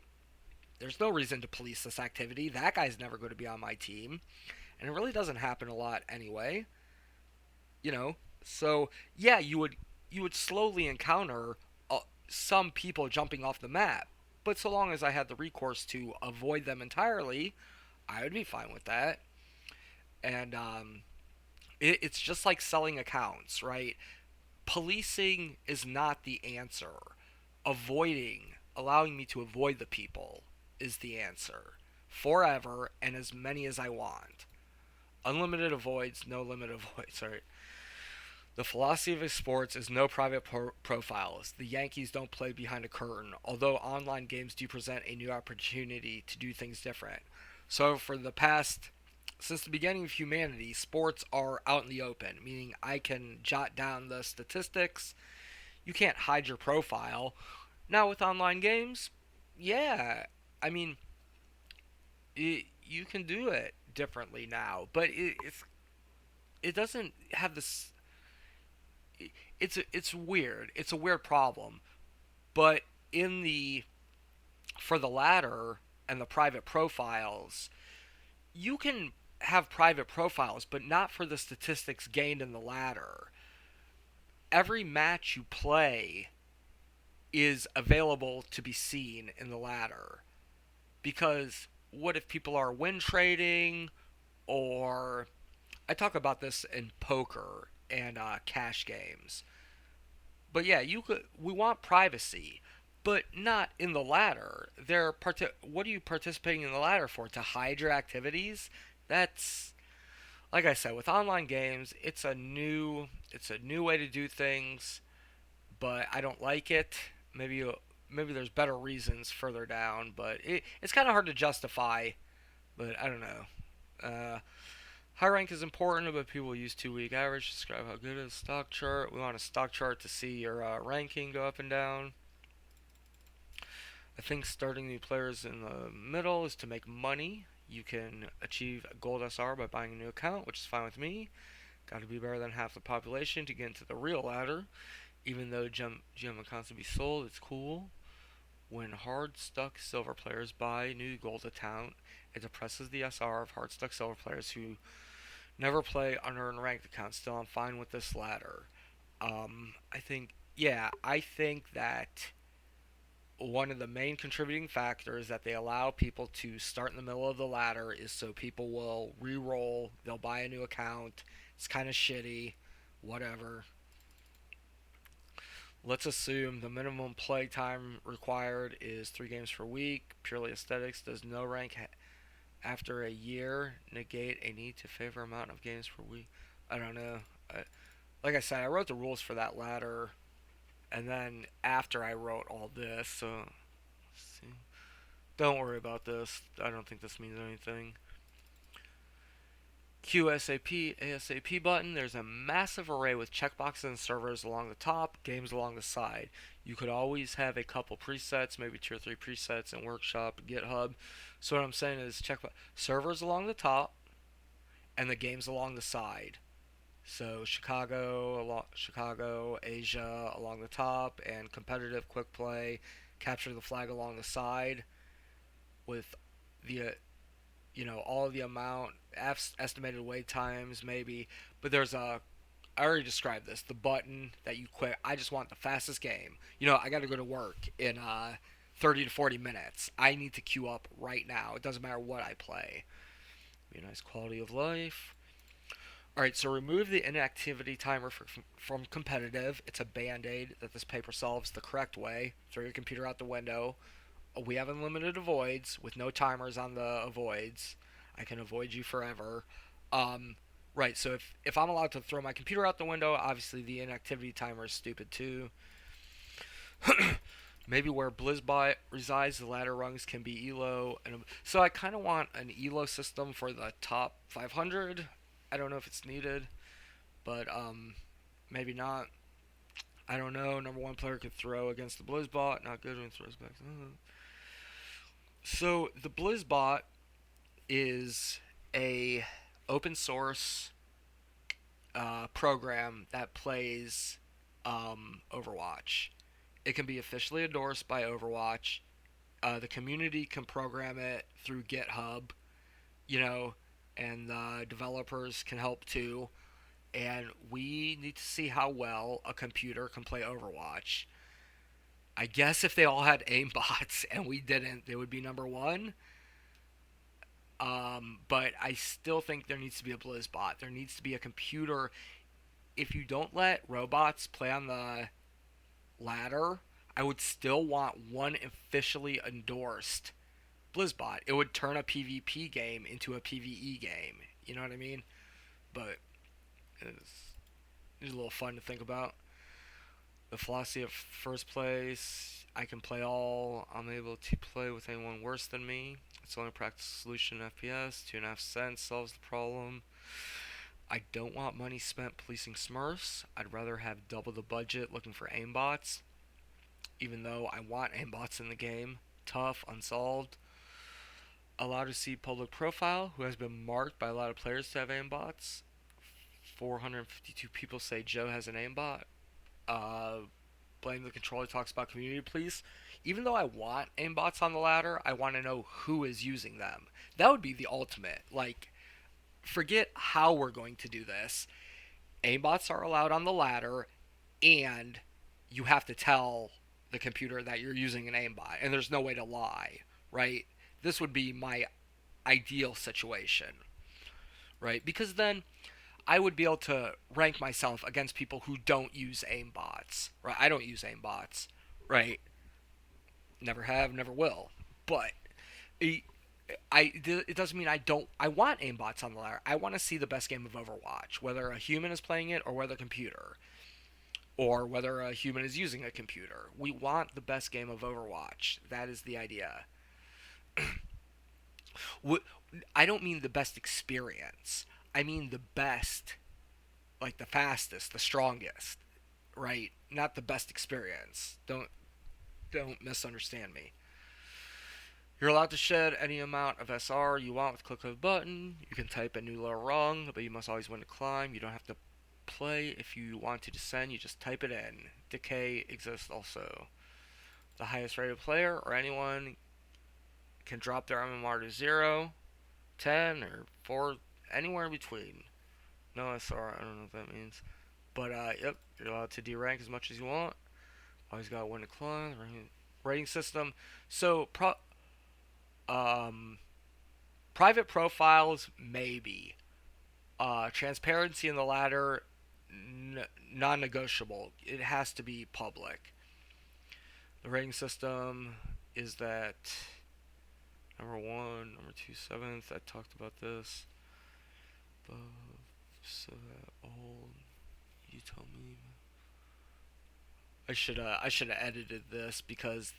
There's no reason to police this activity. That guy's never going to be on my team, and it really doesn't happen a lot anyway. You know, so yeah, you would slowly encounter some people jumping off the map, but so long as I had the recourse to avoid them entirely, I would be fine with that. And it's just like selling accounts, right? Policing is not the answer. Allowing me to avoid the people is the answer. Forever and as many as I want. Unlimited avoids, no limit avoids. Sorry. The philosophy of sports is no private profiles. The Yankees don't play behind a curtain, although online games do present a new opportunity to do things different. So, since the beginning of humanity, sports are out in the open, meaning I can jot down the statistics. You can't hide your profile. Now, with online games, yeah, I mean, you can do it differently now, but it doesn't have this. it's weird. It's a weird problem. But in the for the ladder and the private profiles, you can have private profiles, but not for the statistics gained in the ladder. Every match you play is available to be seen in the ladder. Because what if people are win trading, or I talk about this in poker and cash games. But yeah, you could. We want privacy, but not in the ladder. What are you participating in the ladder for? To hide your activities? That's like I said with online games. It's a new way to do things, but I don't like it. Maybe there's better reasons further down, but it's kind of hard to justify. But I don't know. High rank is important, but people use 2 week average to describe how good is a stock chart. We want a stock chart to see your ranking go up and down. I think starting new players in the middle is to make money. You can achieve a gold SR by buying a new account, which is fine with me. Got to be better than half the population to get into the real ladder. Even though gem accounts to be sold, it's cool. When hard stuck silver players buy a new gold account, it depresses the SR of hard stuck silver players who never play under ranked accounts. Still, I'm fine with this ladder. I think that one of the main contributing factors that they allow people to start in the middle of the ladder is so people will re-roll. They'll buy a new account. It's kind of shitty. Whatever. Let's assume the minimum play time required is 3 games per week. Purely aesthetics. Does no rank after a year negate a need to favor amount of games per week? I don't know. Like I said, I wrote the rules for that ladder, and then after I wrote all this, so see. Don't worry about this. I don't think this means anything. QSAP, ASAP button. There's a massive array with checkboxes and servers along the top, games along the side. You could always have a couple presets, maybe 2 or 3 presets in Workshop, GitHub. So what I'm saying is check servers along the top and the games along the side. So Chicago, Asia along the top, and competitive quick play, capture the flag along the side, with the all of the amount estimated wait times maybe. But I already described this. The button that you quit. I just want the fastest game. I got to go to work in 30 to 40 minutes. I need to queue up right now. It doesn't matter what I play. Be a nice quality of life. Alright, so remove the inactivity timer from competitive. It's a band-aid that this paper solves the correct way. Throw your computer out the window. We have unlimited avoids with no timers on the avoids. I can avoid you forever. Right, so if I'm allowed to throw my computer out the window, obviously the inactivity timer is stupid too. Maybe where Blizzbot resides, the ladder rungs can be ELO. So I kind of want an ELO system for the top 500. I don't know if it's needed, but maybe not. I don't know. Number one player could throw against the Blizzbot. Not good when it throws back. So the Blizzbot is a open source program that plays Overwatch. It can be officially endorsed by Overwatch. The community can program it through GitHub, you know, and the developers can help too. And we need to see how well a computer can play Overwatch. I guess if they all had aimbots and we didn't, they would be number one. But I still think there needs to be a Blizzbot. There needs to be a computer. If you don't let robots play on the ladder, I would still want one officially endorsed Blizzbot. It would turn a PvP game into a PvE game. You know what I mean? But it's a little fun to think about. The philosophy of first place. I can play all. I'm able to play with anyone worse than me. It's the only practical solution in FPS. 2.5 cents solves the problem. I don't want money spent policing Smurfs. I'd rather have double the budget looking for aimbots. Even though I want aimbots in the game. Tough, unsolved. Allowed to see public profile, who has been marked by a lot of players to have aimbots. 452 people say Joe has an aimbot. Uh, Blame the controller talks about community, please. Even though I want aimbots on the ladder, I want to know who is using them. That would be the ultimate. Like, forget how we're going to do this. Aimbots are allowed on the ladder, and you have to tell the computer that you're using an aimbot, and there's no way to lie, right? This would be my ideal situation, right? Because then I would be able to rank myself against people who don't use aimbots, right? I don't use aimbots, right? Never have, never will. But it doesn't mean I don't. I want aimbots on the ladder. I want to see the best game of Overwatch, whether a human is playing it or whether a computer, or whether a human is using a computer. We want the best game of Overwatch. That is the idea. I don't mean the best experience. I mean the best, like the fastest, the strongest, right? Not the best experience. Don't misunderstand me. You're allowed to shed any amount of SR you want with a click of a button. You can type a new low wrong, but you must always want to climb. You don't have to play. If you want to descend, you just type it in. Decay exists also. The highest rated player or anyone can drop their MMR to 0, 10, or 4, anywhere in between. No SR, I don't know what that means. But, yep, you're allowed to derank as much as you want. Always got one to climb. Rating system. So, um, private profiles, maybe. Transparency in the ladder, non-negotiable. It has to be public. The rating system is that number 1, number 2, 7th. I talked about this. So that old. You tell me. I should have edited this because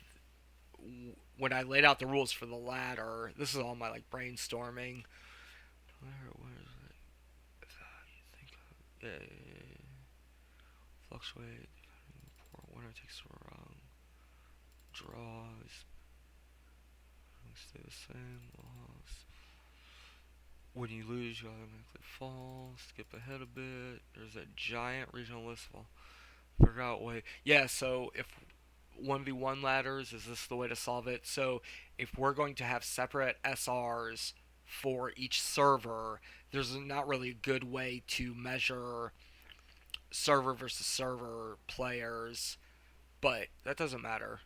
when I laid out the rules for the ladder, this is all my like brainstorming. Where is it? Yeah, yeah, yeah. Fluctuate. Poor winner takes the wrong. Draws. Stay the same. Loss. When you lose, you automatically fall. Skip ahead a bit. There's a giant regional list of all. Figure out way. Yeah, so if 1v1 ladders, is this the way to solve it? So if we're going to have separate SRs for each server, there's not really a good way to measure server versus server players, but that doesn't matter.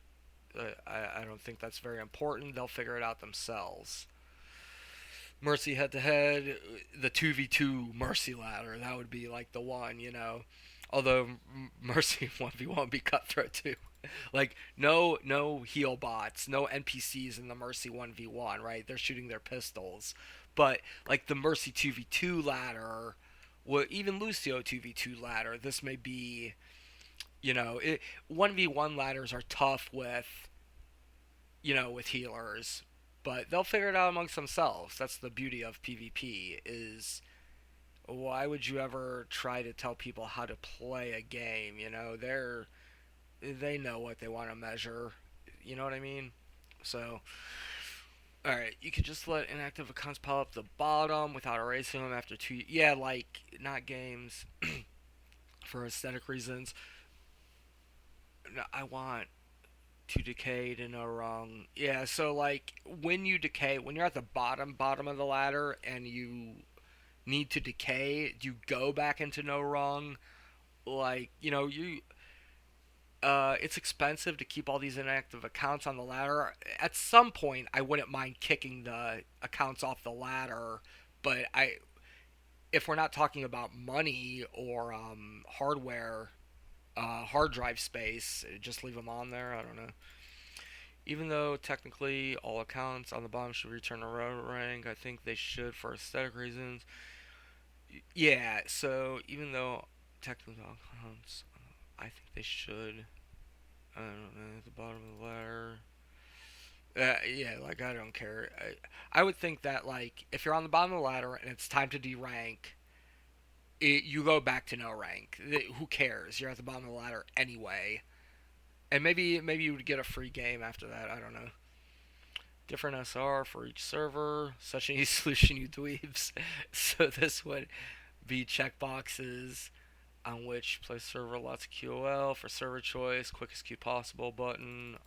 I don't think that's very important. They'll figure it out themselves. Mercy head to head, the 2v2 Mercy ladder, that would be like the one, you know. Although Mercy 1v1 would be cutthroat too. Like no heal bots, no NPCs in the Mercy 1v1, right? They're shooting their pistols. But like the Mercy 2v2 ladder, well, even Lucio 2v2 ladder, this may be, 1v1 ladders are tough with, with healers, but they'll figure it out amongst themselves. That's the beauty of PvP is why would you ever try to tell people how to play a game? They know what they want to measure. You know what I mean? So, all right, you could just let inactive accounts pop up the bottom without erasing them after 2. Yeah, like not games for aesthetic reasons. I want to decay to no wrong. Yeah, so like when you decay, when you're at the bottom of the ladder and you need to decay, you go back into no wrong. Like, it's expensive to keep all these inactive accounts on the ladder. At some point, I wouldn't mind kicking the accounts off the ladder, but if we're not talking about money or hardware, hard drive space, just leave them on there. I don't know. Even though technically all accounts on the bottom should return a row rank, I think they should for aesthetic reasons. Yeah, so even though technically all accounts, I think they should. I don't know, at the bottom of the ladder. Yeah, like I don't care. I would think that like if you're on the bottom of the ladder and it's time to derank, you go back to no rank. Who cares? You're at the bottom of the ladder anyway. And maybe you would get a free game after that. I don't know. Different SR for each server. Such an easy solution, you dweebs. So this would V checkboxes on which place server lots of QOL for server choice, quickest queue possible button.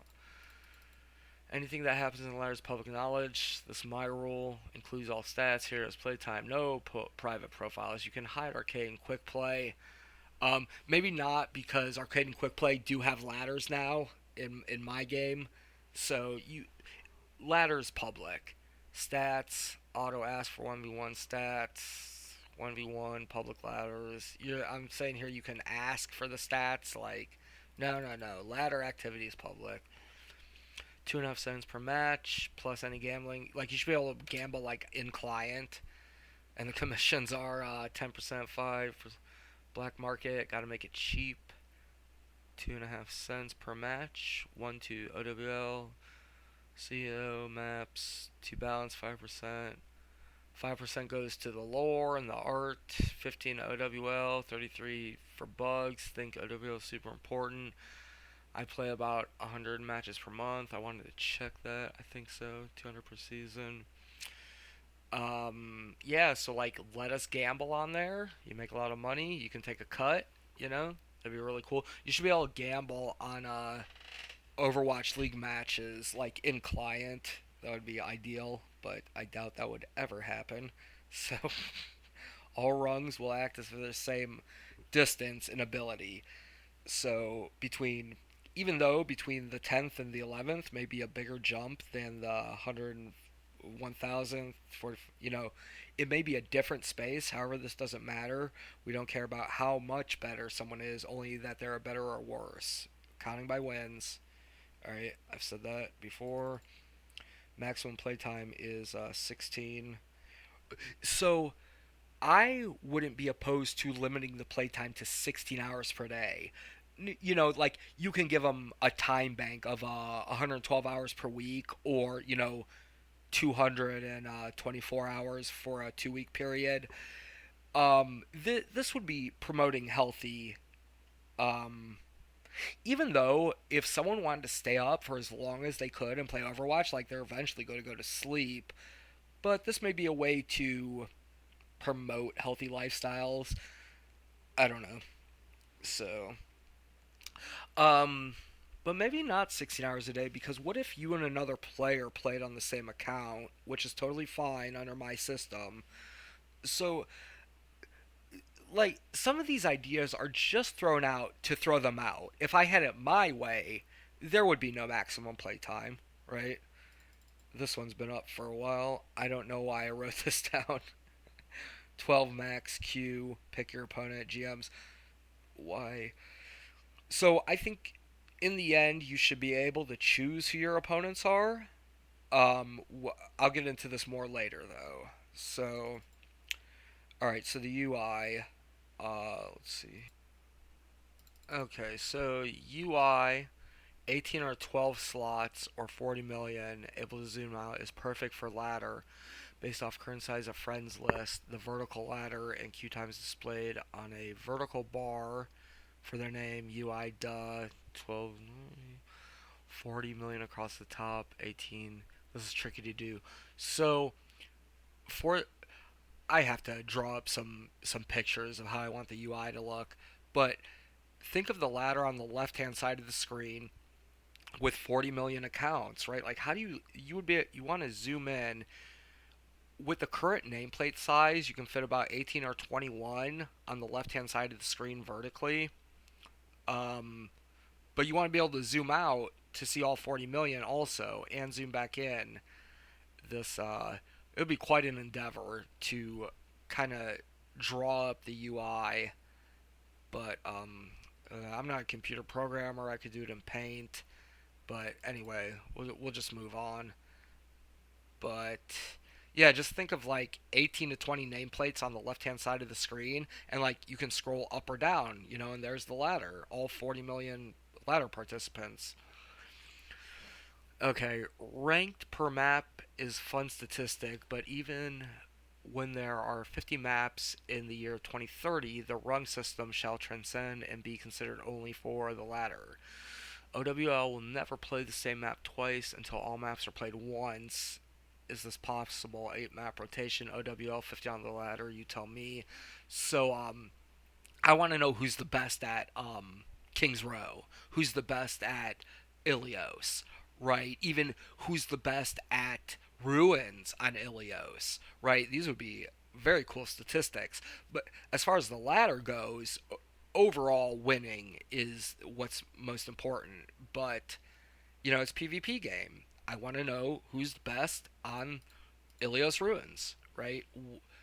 Anything that happens in the ladder is public knowledge. This is my rule. Includes all stats. Here is playtime. No private profiles. You can hide arcade and quick play. Maybe not because arcade and quick play do have ladders now in my game. So you ladders public. Stats, auto ask for 1v1 stats, 1v1 public ladders. I'm saying here you can ask for the stats. Like, no, no, no. Ladder activity is public. 2.5 cents per match plus any gambling. Like, you should be able to gamble like in client, and the commissions are 10% 5 for black market. Got to make it cheap. 2.5 cents per match. 1 to OWL. CO maps, 2 balance, 5%. 5% goes to the lore and the art, 15 OWL, 33 for bugs. Think OWL is super important. I play about 100 matches per month. I wanted to check that. I think so. 200 per season. Yeah, so like let us gamble on there. You make a lot of money. You can take a cut, you know? That'd be really cool. You should be able to gamble on Overwatch League matches like in client. That would be ideal, but I doubt that would ever happen. So all rungs will act as the same distance and ability. So even though between the 10th and the 11th may be a bigger jump than the 101,000 for it may be a different space. However, this doesn't matter. We don't care about how much better someone is, only that they're better or worse. Counting by wins. All right, I've said that before. Maximum playtime is 16. So I wouldn't be opposed to limiting the playtime to 16 hours per day. Like you can give them a time bank of 112 hours per week, or 224 hours for a 2 week period. This would be promoting healthy. Um, Even though if someone wanted to stay up for as long as they could and play Overwatch, like they're eventually going to go to sleep. But this may be a way to promote healthy lifestyles. I don't know. So, um, but maybe not 16 hours a day, because what if you and another player played on the same account, which is totally fine under my system. So, like, some of these ideas are just thrown out to throw them out. If I had it my way, there would be no maximum playtime, right? This one's been up for a while. I don't know why I wrote this down. 12 max Q, pick your opponent, GMs. Why? So I think in the end, you should be able to choose who your opponents are. I'll get into this more later, though. So, alright, so the UI. Let's see. Okay, so UI 18 or 12 slots or 40 million able to zoom out is perfect for ladder based off current size of friends list. The vertical ladder and queue times displayed on a vertical bar for their name. UI 12 40 million across the top, 18. This is tricky to do. So for I have to draw up some pictures of how I want the UI to look, but think of the ladder on the left hand side of the screen with 40 million accounts, right? Like, how do you want to zoom in with the current nameplate size? You can fit about 18 or 21 on the left hand side of the screen vertically. Um, but you want to be able to zoom out to see all 40 million also and zoom back in. This it would be quite an endeavor to kind of draw up the UI, but I'm not a computer programmer. I could do it in Paint. But anyway, we'll just move on. But yeah, just think of like 18 to 20 nameplates on the left hand side of the screen, and like you can scroll up or down, and there's the ladder. All 40 million ladder participants. Okay, ranked per map is fun statistic, but even when there are 50 maps in the year 2030, the rung system shall transcend and be considered only for the ladder. OWL will never play the same map twice until all maps are played once. is this possible? 8 map rotation, OWL 50 on the ladder. You tell me. So I want to know who's the best at Kings Row, who's the best at Ilios, right? Even who's the best at Ruins on Ilios, right? These would be very cool statistics. But as far as the ladder goes, overall winning is what's most important. But it's PvP game. I want to know who's the best on Ilios Ruins, right?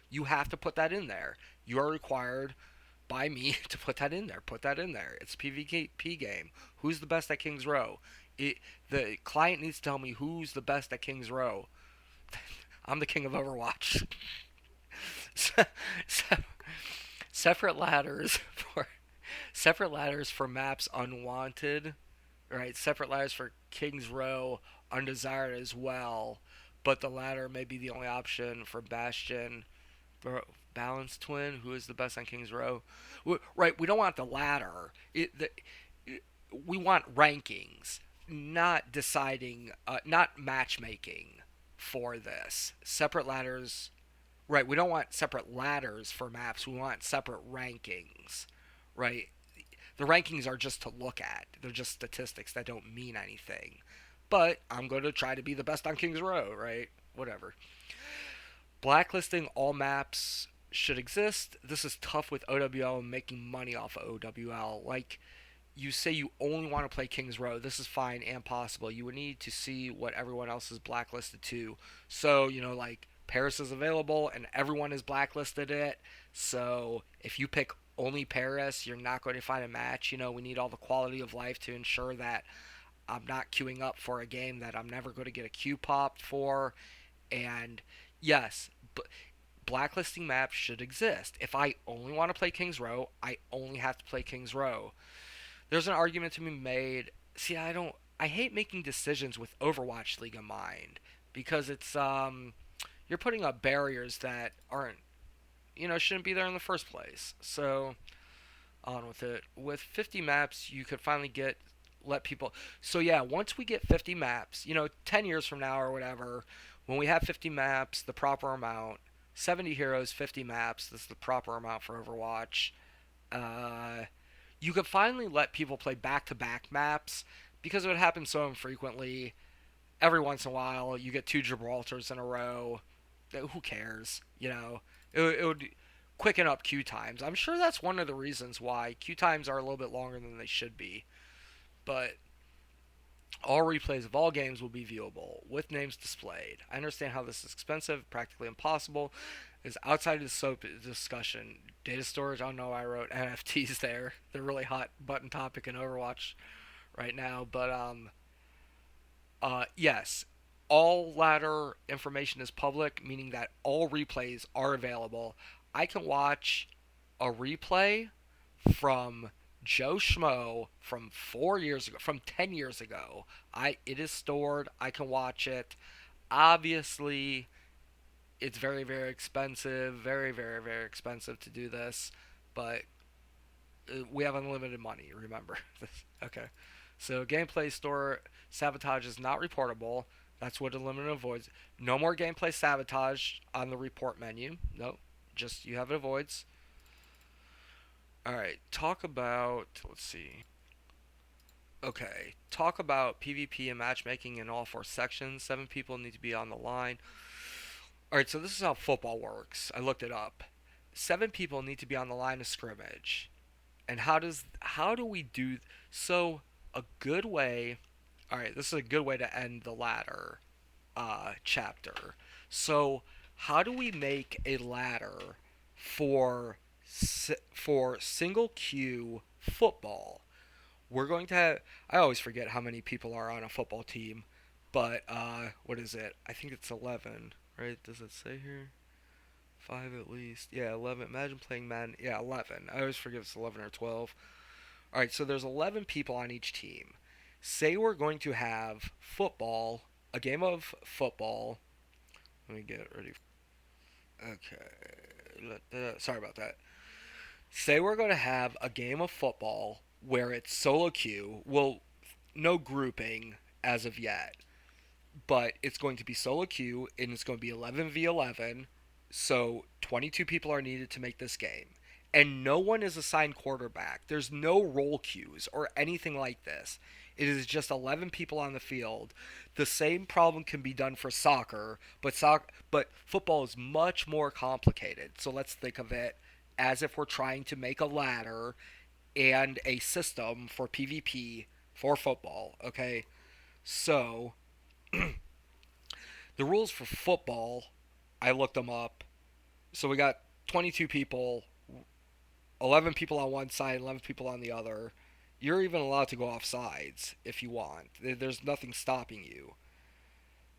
You have to put that in there. You are required by me to put that in there. Put that in there. It's a PvP game. Who's the best at Kings Row? The client needs to tell me who's the best at Kings Row. I'm the king of Overwatch. separate ladders for maps unwanted, right? Separate ladders for Kings Row undesired as well, but the ladder may be the only option for Bastion. Balance twin, who is the best on Kings Row? Right, we don't want the ladder. We want rankings, not deciding, not matchmaking for this. Separate ladders. Right, we don't want separate ladders for maps. We want separate rankings. Right, the rankings are just to look at. They're just statistics that don't mean anything. But I'm going to try to be the best on Kings Row, right? Whatever. Blacklisting all maps should exist. This is tough with OWL and making money off of OWL. Like, you say you only want to play Kings Row. This is fine and possible. You would need to see what everyone else is blacklisted to. So, like, Paris is available and everyone is blacklisted it. So, if you pick only Paris, you're not going to find a match. We need all the quality of life to ensure that I'm not queuing up for a game that I'm never going to get a queue popped for. And yes, blacklisting maps should exist. If I only want to play Kings Row, I only have to play Kings Row. There's an argument to be made. See, I hate making decisions with Overwatch League in mind because it's you're putting up barriers that aren't shouldn't be there in the first place. So on with it. With 50 maps, you could finally let people. So yeah, once we get 50 maps, 10 years from now or whatever, when we have 50 maps, the proper amount, 70 heroes, 50 maps, that's the proper amount for Overwatch. Uh, you could finally let people play back-to-back maps because it would happen so infrequently. Every once in a while, you get two Gibraltars in a row. Who cares? It would quicken up queue times. I'm sure that's one of the reasons why queue times are a little bit longer than they should be. But all replays of all games will be viewable with names displayed. I understand how this is expensive, practically impossible. It's outside of the SOAP discussion. Data storage, I don't know why I wrote NFTs there. They're a really hot button topic in Overwatch right now. But yes, all ladder information is public, meaning that all replays are available. I can watch a replay from Joe Schmo from 4 years ago, from 10 years ago. It is stored. I can watch it. Obviously, it's very very expensive, very very very expensive to do this, but we have unlimited money. Remember this. Okay. So gameplay store sabotage is not reportable. That's what Eliminate avoids. No more gameplay sabotage on the report menu. No, just you have it avoids. All right, talk about, let's see. Okay, talk about PvP and matchmaking in all four sections. 7 people need to be on the line. All right, so this is how football works. I looked it up. 7 people need to be on the line of scrimmage. And how do we do so a good way. All right, this is a good way to end the ladder chapter. So, how do we make a ladder for single queue football? We're going to have. I always forget how many people are on a football team, but what is it? I think it's 11, right? Does it say here? 5 at least. Yeah, 11. Imagine playing Madden. Yeah, 11. I always forget if it's 11 or 12. All right, so there's 11 people on each team. Say we're going to have football, a game of football. Let me get it ready. Okay. Sorry about that. Say we're going to have a game of football where it's solo queue. Well, no grouping as of yet. but it's going to be solo queue and it's going to be 11v11. So 22 people are needed to make this game. And no one is assigned quarterback. There's no role queues or anything like this. It is just 11 people on the field. The same problem can be done for soccer, but football is much more complicated. So let's think of it as if we're trying to make a ladder and a system for PvP for football, okay? So, the rules for football, I looked them up. So we got 22 people, 11 people on one side, 11 people on the other. You're even allowed to go off sides if you want. There's nothing stopping you.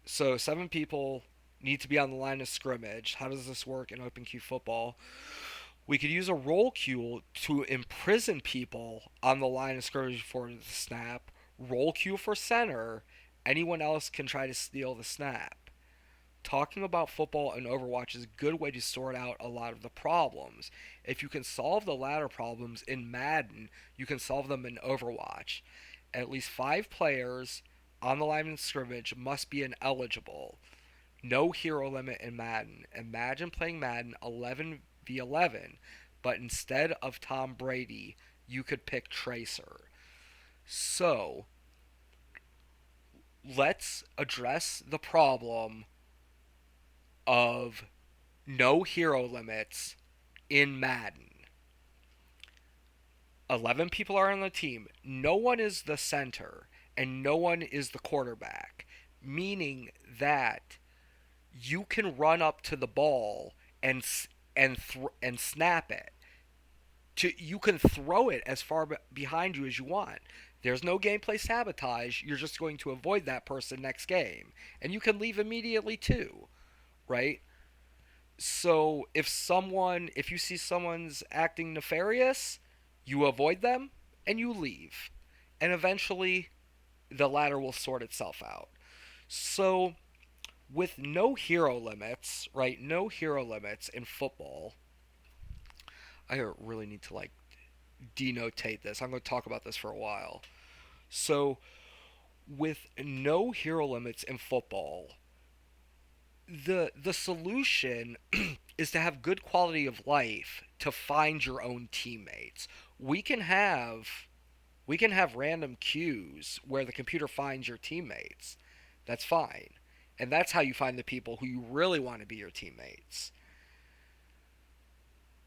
So 7 people need to be on the line of scrimmage. How does this work in open queue football? We could use a roll queue to imprison people on the line of scrimmage before the snap. Roll queue for center. Anyone else can try to steal the snap. Talking about football and Overwatch is a good way to sort out a lot of the problems. If you can solve the latter problems in Madden, you can solve them in Overwatch. At least 5 players on the line of scrimmage must be ineligible. No hero limit in Madden. Imagine playing Madden 11v11, but instead of Tom Brady, you could pick Tracer. So, let's address the problem of no hero limits in Madden. 11 people are on the team. No one is the center, and no one is the quarterback, meaning that you can run up to the ball and snap it. You can throw it as far behind you as you want. There's no gameplay sabotage. You're just going to avoid that person next game, and you can leave immediately too, right? So if you see someone's acting nefarious, you avoid them and you leave, and eventually the ladder will sort itself out. So with no hero limits, right? No hero limits in football. I really need to like denotate this. I'm going to talk about this for a while. So with no hero limits in football, the solution is to have good quality of life to find your own teammates. We can have we can have random queues where the computer finds your teammates. That's fine. And that's how you find the people who you really want to be your teammates.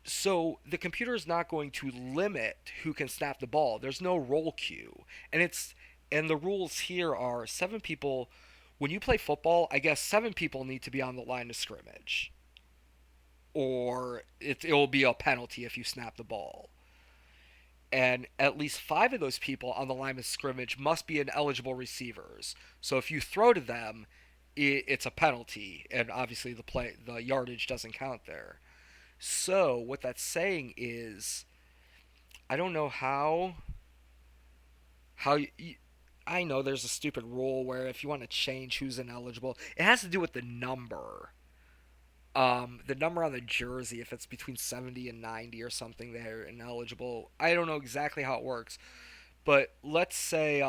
So the computer is not going to limit who can snap the ball. There's no roll queue. And the rules here are 7 people. When you play football, I guess 7 people need to be on the line of scrimmage, or it will be a penalty if you snap the ball. And at least 5 of those people on the line of scrimmage must be ineligible receivers. So if you throw to them, it's a penalty, and obviously the yardage doesn't count there. So what that's saying is, I don't know how I know there's a stupid rule where if you want to change who's ineligible, it has to do with the number. The number on the jersey, if it's between 70 and 90 or something, they're ineligible. I don't know exactly how it works, but let's say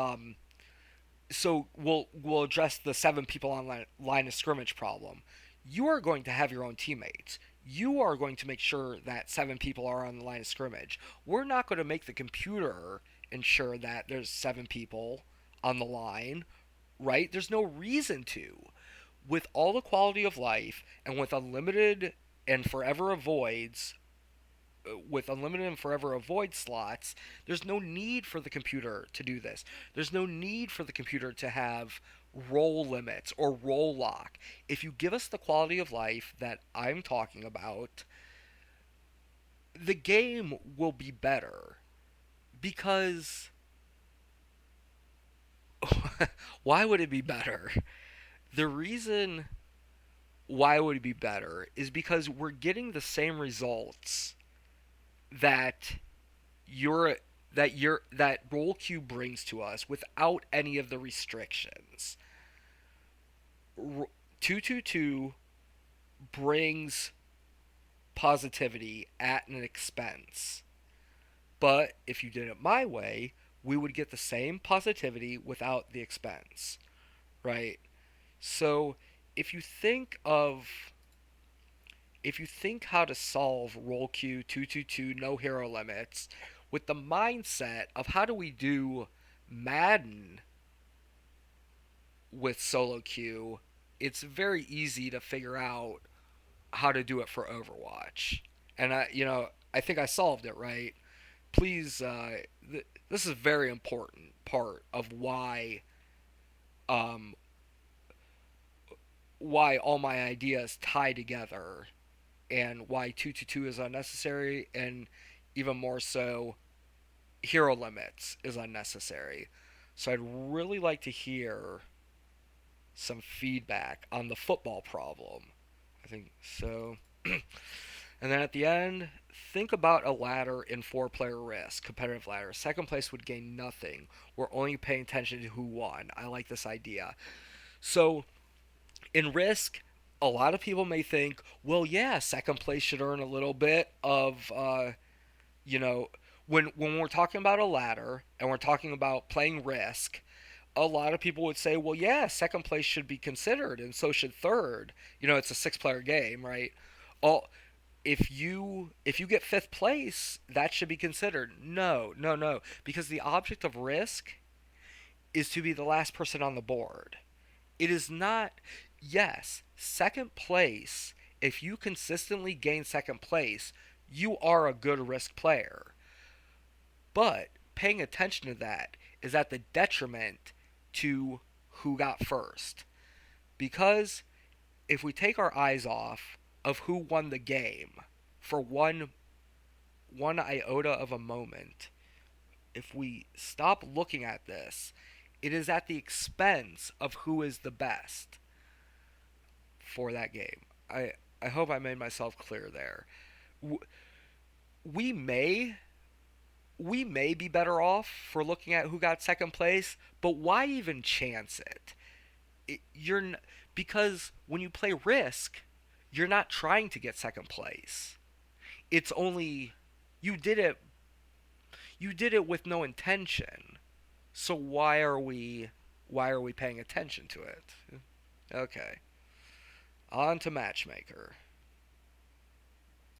so we'll address the 7 people on line of scrimmage problem. You are going to have your own teammates. You are going to make sure that 7 people are on the line of scrimmage. We're not going to make the computer ensure that there's 7 people on the line, right? There's no reason to. With all the quality of life and and forever avoids with unlimited and forever avoid slots, there's no need for the computer to do this. There's no need for the computer to have roll limits or roll lock. If you give us the quality of life that I'm talking about, the game will be better. Because why would it be better? The reason why would it be better is because we're getting the same results that your that roll queue brings to us without any of the restrictions. 222 brings positivity at an expense. But if you did it my way, we would get the same positivity without the expense, right? So if you think of if you think how to solve roll queue 222 no hero limits with the mindset of how do we do Madden with solo queue, it's very easy to figure out how to do it for Overwatch. And I think I solved it right. Please, this is a very important part of um, why all my ideas tie together and why 222 is unnecessary, and even more so, hero limits is unnecessary. So I'd really like to hear some feedback on the football problem. I think so. And then at the end, think about a ladder in four-player risk, competitive ladder. Second place would gain nothing. We're only paying attention to who won. I like this idea. So in risk, a lot of people may think, well, yeah, second place should earn a little bit of, you know, when we're talking about a ladder and we're talking about playing risk, a lot of people would say, well, yeah, second place should be considered, and so should third. It's a six-player game, right? All if you get fifth place, that should be considered. No, no, no, because the object of risk is to be the last person on the board. It is not. Yes, second place. If you consistently gain second place, you are a good risk player. But paying attention to that is at the detriment to who got first. Because if we take our eyes off of who won the game for one iota of a moment, if we stop looking at this, it is at the expense of who is the best for that game. I hope I made myself clear there. We may we may be better off for looking at who got second place, but why even chance it? Because when you play Risk, you're not trying to get second place. It's only you did it you did it with no intention. So why are we paying attention to it? Okay. On to Matchmaker.